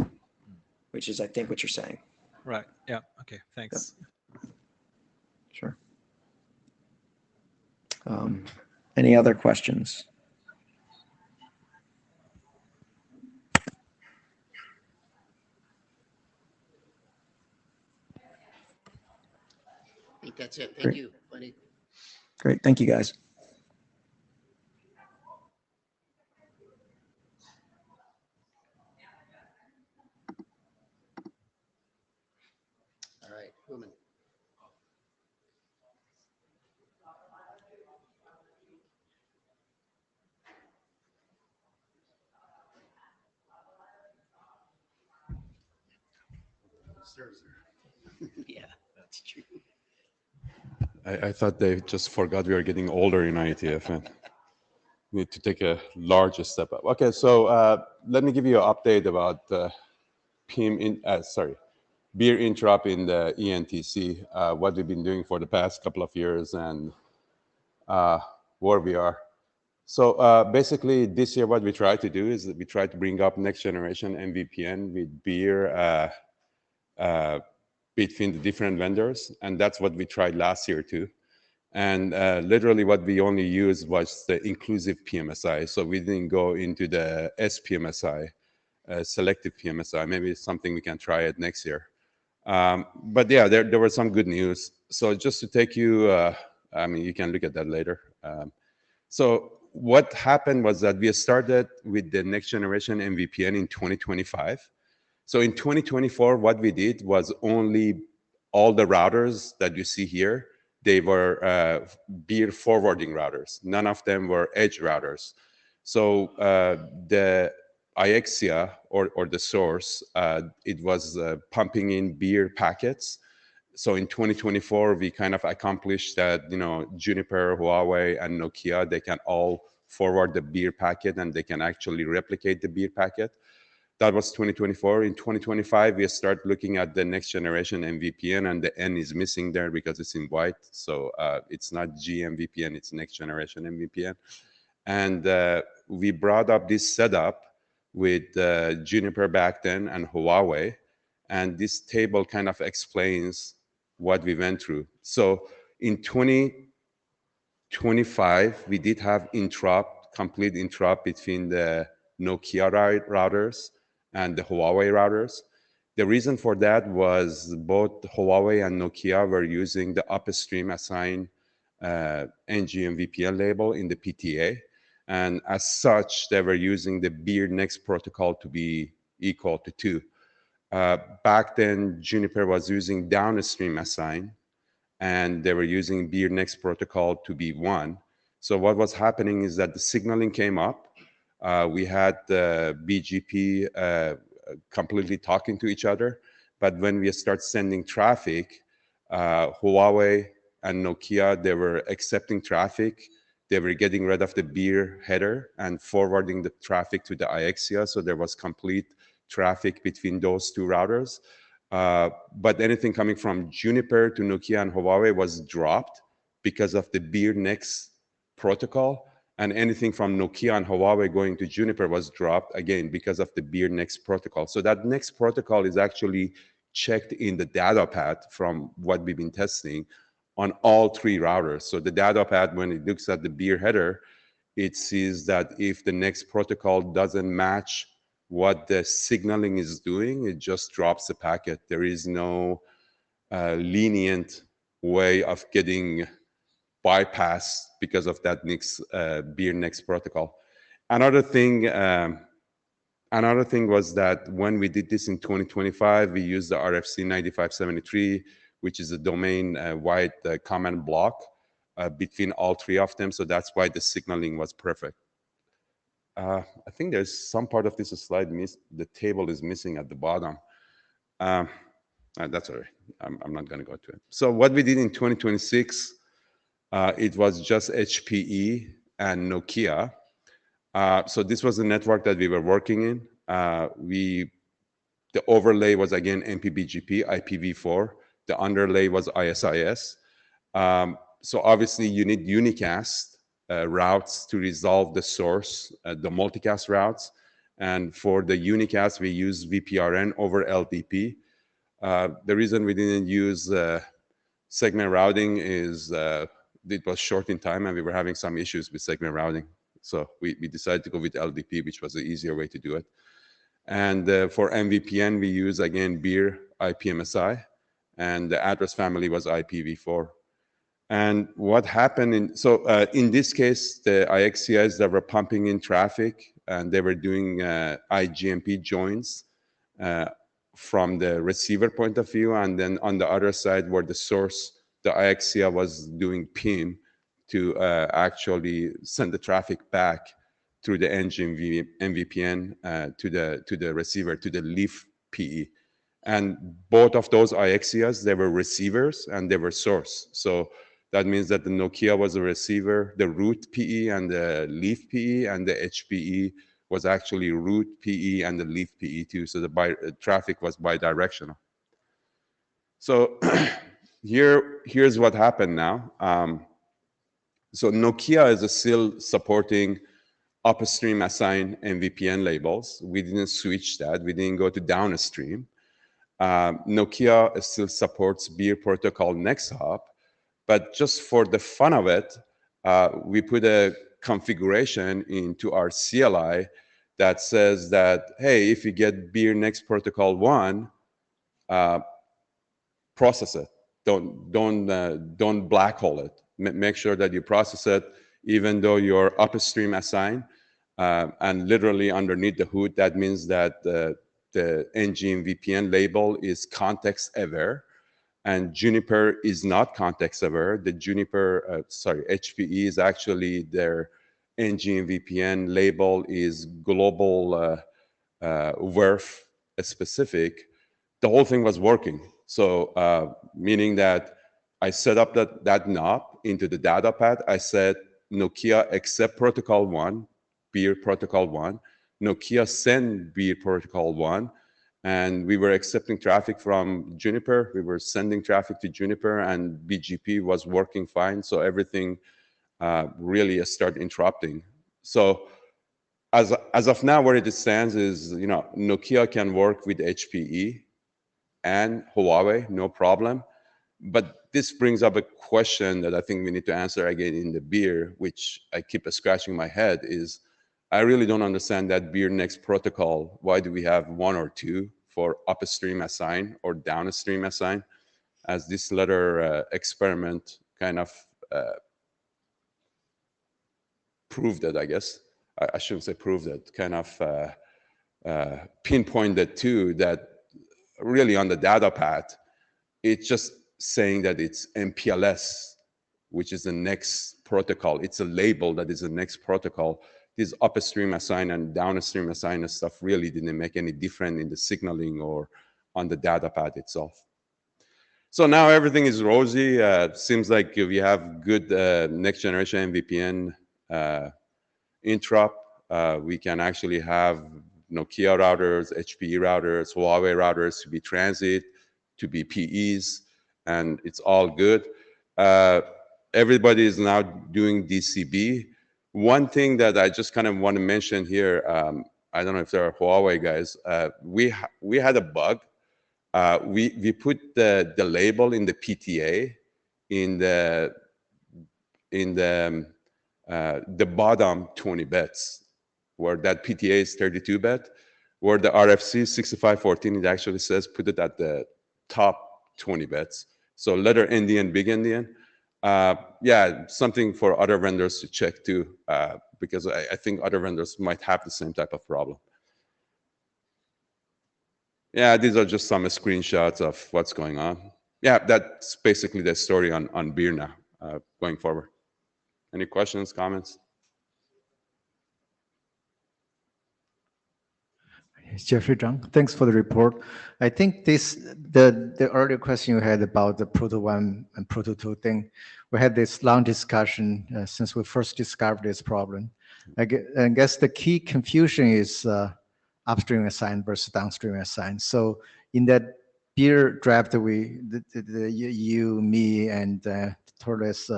which is, I think, what you're saying. Right. Yeah. Okay. Thanks. Yep. Sure. Any other questions? I think that's it. Thank you, buddy. Great. Thank you, guys. Yeah, that's true. I thought they just forgot we are getting older in IETF and need to take a larger step up. Okay, so let me give you an update about PIM beer interrupt in the ENTC, what we've been doing for the past couple of years and where we are. So basically this year what we try to do is that we try to bring up next generation MVPN with beer between the different vendors. And that's what we tried last year too. And literally what we only used was the inclusive PMSI. So we didn't go into the SPMSI, selective PMSI. Maybe it's something we can try it next year. But yeah, there was some good news. So just to take you, I mean, you can look at that later. So what happened was that we started with the next generation MVPN in 2025. So in 2024, what we did was only all the routers that you see here, they were beer forwarding routers. None of them were edge routers. So the IXIA or the source, it was pumping in beer packets. So in 2024, we kind of accomplished that, you know, Juniper, Huawei, and Nokia, they can all forward the beer packet and they can actually replicate the beer packet. That was 2024. In 2025, we start looking at the next generation MVPN, and the N is missing there because it's in white. So it's not GMVPN, it's next generation MVPN. And we brought up this setup with Juniper back then and Huawei. And this table kind of explains what we went through. So in 2025, we did have complete interrupt between the Nokia routers and the Huawei routers. The reason for that was both Huawei and Nokia were using the upstream assigned NGM VPN label in the PTA. And as such, they were using the beer next protocol to be equal to 2. Back then, Juniper was using downstream assign, and they were using beer next protocol to be 1. So what was happening is that the signaling came up. We had the BGP completely talking to each other. But when we start sending traffic, Huawei and Nokia, they were accepting traffic. They were getting rid of the beer header and forwarding the traffic to the IXIA. So there was complete traffic between those two routers. But anything coming from Juniper to Nokia and Huawei was dropped because of the beer next protocol. And anything from Nokia and Huawei going to Juniper was dropped, again, because of the beer next protocol. So that next protocol is actually checked in the data path from what we've been testing on all 3 routers. So the data path, when it looks at the beer header, it sees that if the next protocol doesn't match what the signaling is doing, it just drops the packet. There is no lenient way of getting bypassed because of that beer next protocol. Another thing was that when we did this in 2025, we used the RFC 9573, which is a domain-wide command block between all 3 of them. So that's why the signaling was perfect. I think there's some part of this slide the table is missing at the bottom. That's all right. I'm not going to go to it. So what we did in 2026, it was just HPE and Nokia. So this was the network that we were working in. The overlay was, again, MPBGP, IPv4. The underlay was ISIS. So obviously, you need unicast routes to resolve the source, the multicast routes. And for the unicast, we use VPRN over LDP. The reason we didn't use segment routing is it was short in time, and we were having some issues with segment routing. So we decided to go with LDP, which was the easier way to do it. And for MVPN, we use, again, beer IPMSI, and the address family was IPv4. And what happened in this case, the IXCIs that were pumping in traffic, and they were doing IGMP joins from the receiver point of view, and then on the other side where the source, the IXIA was doing PIM to actually send the traffic back through the engine MVPN to the receiver, to the leaf PE. And both of those IXIAs, they were receivers and they were source. So that means that the Nokia was a receiver, the root PE and the leaf PE, and the HPE was actually root PE and the leaf PE too. So the traffic was bidirectional. So here's what happened now. So Nokia is still supporting upstream assign MVPN labels. We didn't switch that. We didn't go to downstream. Nokia still supports Beer protocol next hop, but just for the fun of it, we put a configuration into our CLI that says that, hey, if you get Beer next protocol 1, process it. Don't black hole it. Make sure that you process it, even though you're upstream assign. And literally underneath the hood, that means that the NGM VPN label is context aware, and Juniper is not context aware. The Juniper, HPE is actually their NGM VPN label is global WRF specific. The whole thing was working. So meaning that I set up that knob into the data path. I said Nokia accept protocol 1, Beer protocol 1. Nokia send Beer protocol 1. And we were accepting traffic from Juniper. We were sending traffic to Juniper, and BGP was working fine. So everything really started interrupting. So as of now, where it stands is, Nokia can work with HPE and Huawei, no problem. But this brings up a question that I think we need to answer again in the Beer, which I keep scratching my head, is I really don't understand that Beer next protocol. Why do we have 1 or 2 for upstream assign or downstream assign? As this latter experiment kind of proved it, I guess. I shouldn't say proved it, kind of pinpointed too, that really on the data path, it's just saying that it's MPLS, which is the next protocol. It's a label that is the next protocol. This upstream assign and downstream assign and stuff really didn't make any difference in the signaling or on the data path itself. So now everything is rosy. Seems like we have good next generation MVPN interrupt. We can actually have Nokia routers, HPE routers, Huawei routers to be transit, to be PEs, and it's all good. Everybody is now doing DCB. One thing that I just kind of want to mention here, I don't know if there are Huawei guys, we had a bug. We put the label in the PTA in the bottom 20 bits, where that PTA is 32 bit, where the RFC 6514, it actually says put it at the top 20 bits. So letter endian, big endian. Yeah, something for other vendors to check too, because I think other vendors might have the same type of problem. Yeah, these are just some screenshots of what's going on. Yeah, that's basically the story on Beer now, going forward. Any questions, comments? Jeffrey Zhang, thanks for the report. I think the earlier question you had about the Proto 1 and Proto 2 thing, we had this long discussion since we first discovered this problem. I guess the key confusion is upstream assign versus downstream assign. So in that Beer draft, you, me, and Torres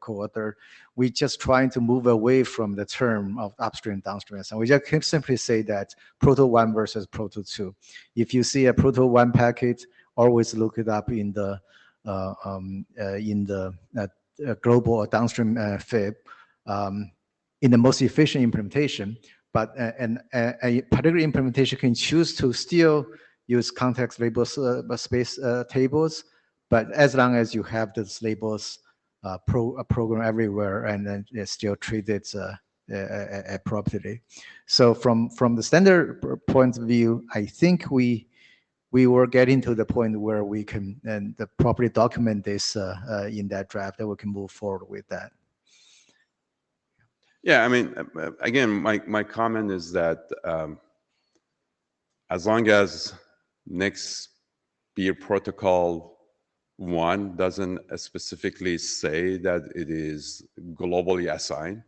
co-author, we just trying to move away from the term of upstream downstream assign. We just can simply say that Proto 1 versus Proto 2. If you see a Proto 1 packet, always look it up in the global or downstream FIB in the most efficient implementation. But a particular implementation can choose to still use context labels, space tables, but as long as you have those labels program everywhere, and then it still treat it appropriately. So from the standard point of view, I think we we were getting to the point where we can and properly document this in that draft, that we can move forward with that. Yeah, I mean, again, my comment is that as long as next beer protocol 1 doesn't specifically say that it is globally assigned,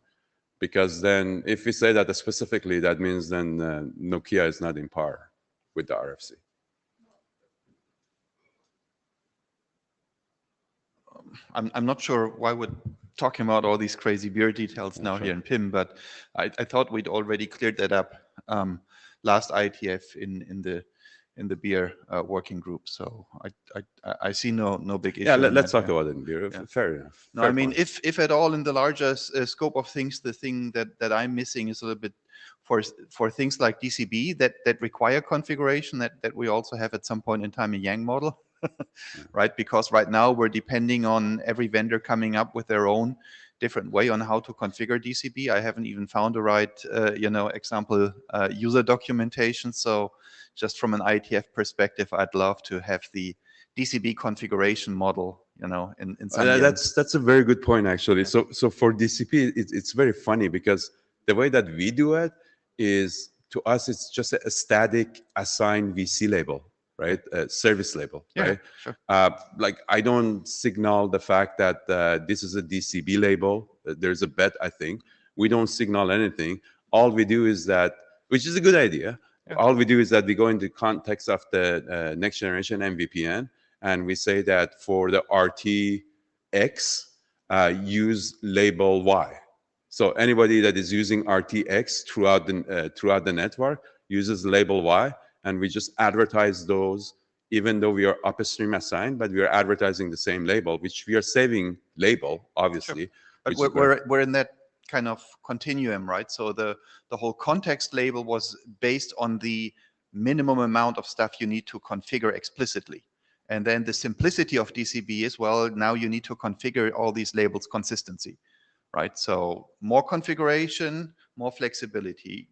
because then if we say that specifically, that means then Nokia is not in par with the RFC. I'm not sure why we're talking about all these crazy beer details now here in PIM, but I thought we'd already cleared that up last IETF in the beer working group. So I see no big issue. Yeah, let's talk about it in beer. Yeah. Fair enough. No, I mean, if at all in the larger scope of things, the thing that I'm missing is a little bit for things like DCB that require configuration that we also have at some point in time a Yang model. Right? Because right now we're depending on every vendor coming up with their own different way on how to configure DCB. I haven't even found the right, example user documentation. So just from an IETF perspective, I'd love to have the DCB configuration model, in some that's a very good point, actually. Yeah. So for DCP, it's very funny because the way that we do it is, to us, it's just a static assigned VC label. Right, service label. Yeah, right. Sure. Like I don't signal the fact that this is a DCB label. There's a bet. I think we don't signal anything. All we do is that, which is a good idea. Yeah. All we do is that we go into context of the next generation MVPN, and we say that for the RTX, use label Y. So anybody that is using RTX throughout the network uses label Y. And we just advertise those, even though we are upstream assigned, but we are advertising the same label, which we are saving label, obviously. Sure. But we're in that kind of continuum, right? So the whole context label was based on the minimum amount of stuff you need to configure explicitly. And then the simplicity of DCB is, well, now you need to configure all these labels consistency, right? So more configuration, more flexibility.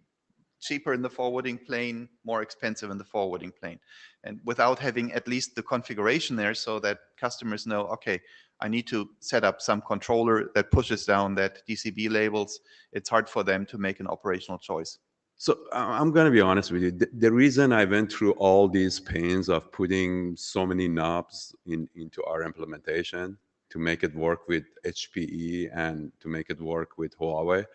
Cheaper in the forwarding plane, more expensive in the forwarding plane. And without having at least the configuration there so that customers know, okay, I need to set up some controller that pushes down that DCB labels. It's hard for them to make an operational choice. So I'm going to be honest with you. The reason I went through all these pains of putting so many knobs into our implementation to make it work with HPE and to make it work with Huawei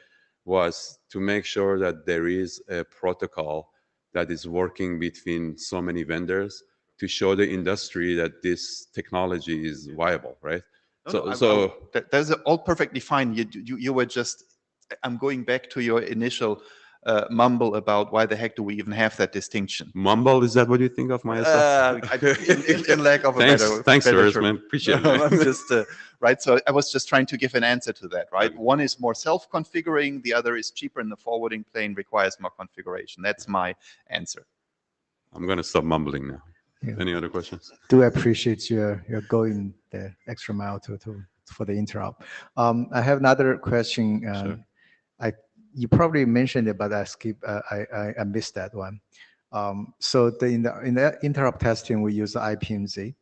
was to make sure that there is a protocol that is working between so many vendors to show the industry that this technology is viable, right? That's all perfectly fine. You were just, I'm going back to your initial mumble about why the heck do we even have that distinction? Mumble, is that what you think of myself? In lack of a better Thanks, term. man. Appreciate it. I'm just right. So I was just trying to give an answer to that. Right. Okay. One is more self-configuring. The other is cheaper in the forwarding plane, requires more configuration. That's my answer. I'm going to stop mumbling now. Yeah. Any other questions? Do appreciate your going the extra mile for the interrupt. I have another question. Sure. You probably mentioned it, but I missed that one. So in the interrupt testing, we use the IPMZ.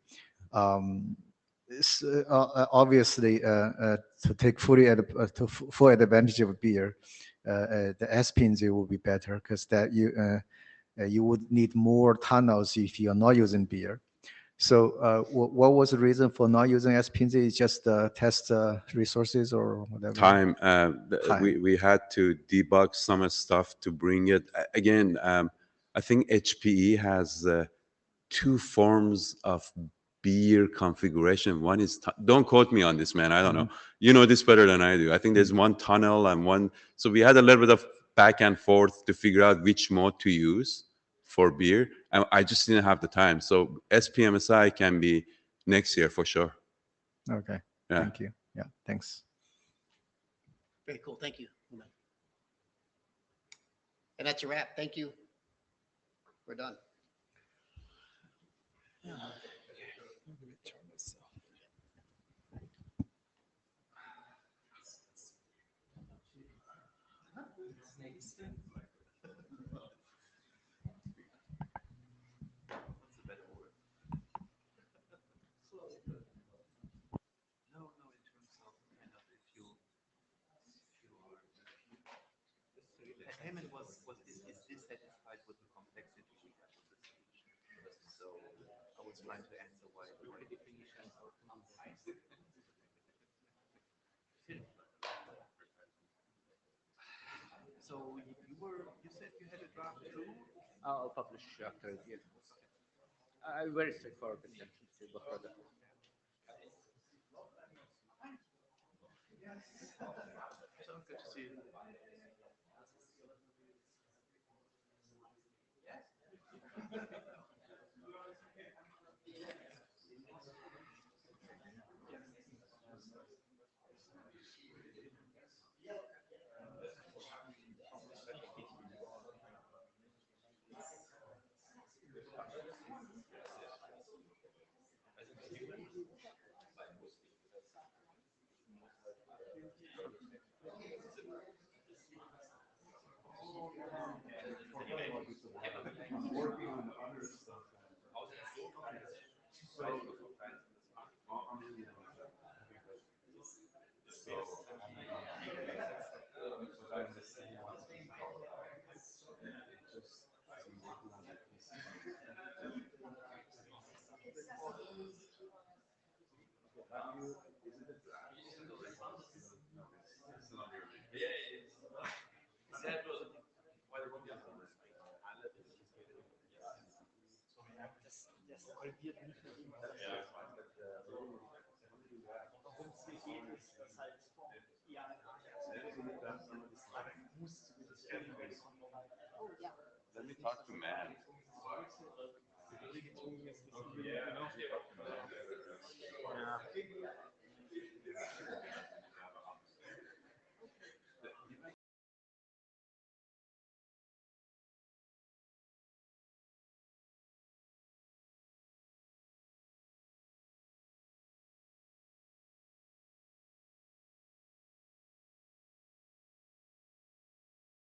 Obviously, to take full advantage of beer, the SPMZ will be better because that you would need more tunnels if you're not using beer. So what was the reason for not using SPMZ? It's just test resources or whatever? Time. We had to debug some stuff to bring it. Again, I think HPE has 2 forms of beer configuration. One is, don't quote me on this, man. I don't know. You know this better than I do. I think there's one tunnel and one. So we had a little bit of back and forth to figure out which mode to use for beer. And I just didn't have the time. So SPMSI can be next year for sure. Okay. Yeah. Thank you. Yeah. Thanks. Very cool. Thank you. And that's a wrap. Thank you. We're done. So I was trying to answer why. So you said you had a draft too? I'll publish after it. Yeah. Very straightforward exception to go further. So good to see you. Let me talk to Matt.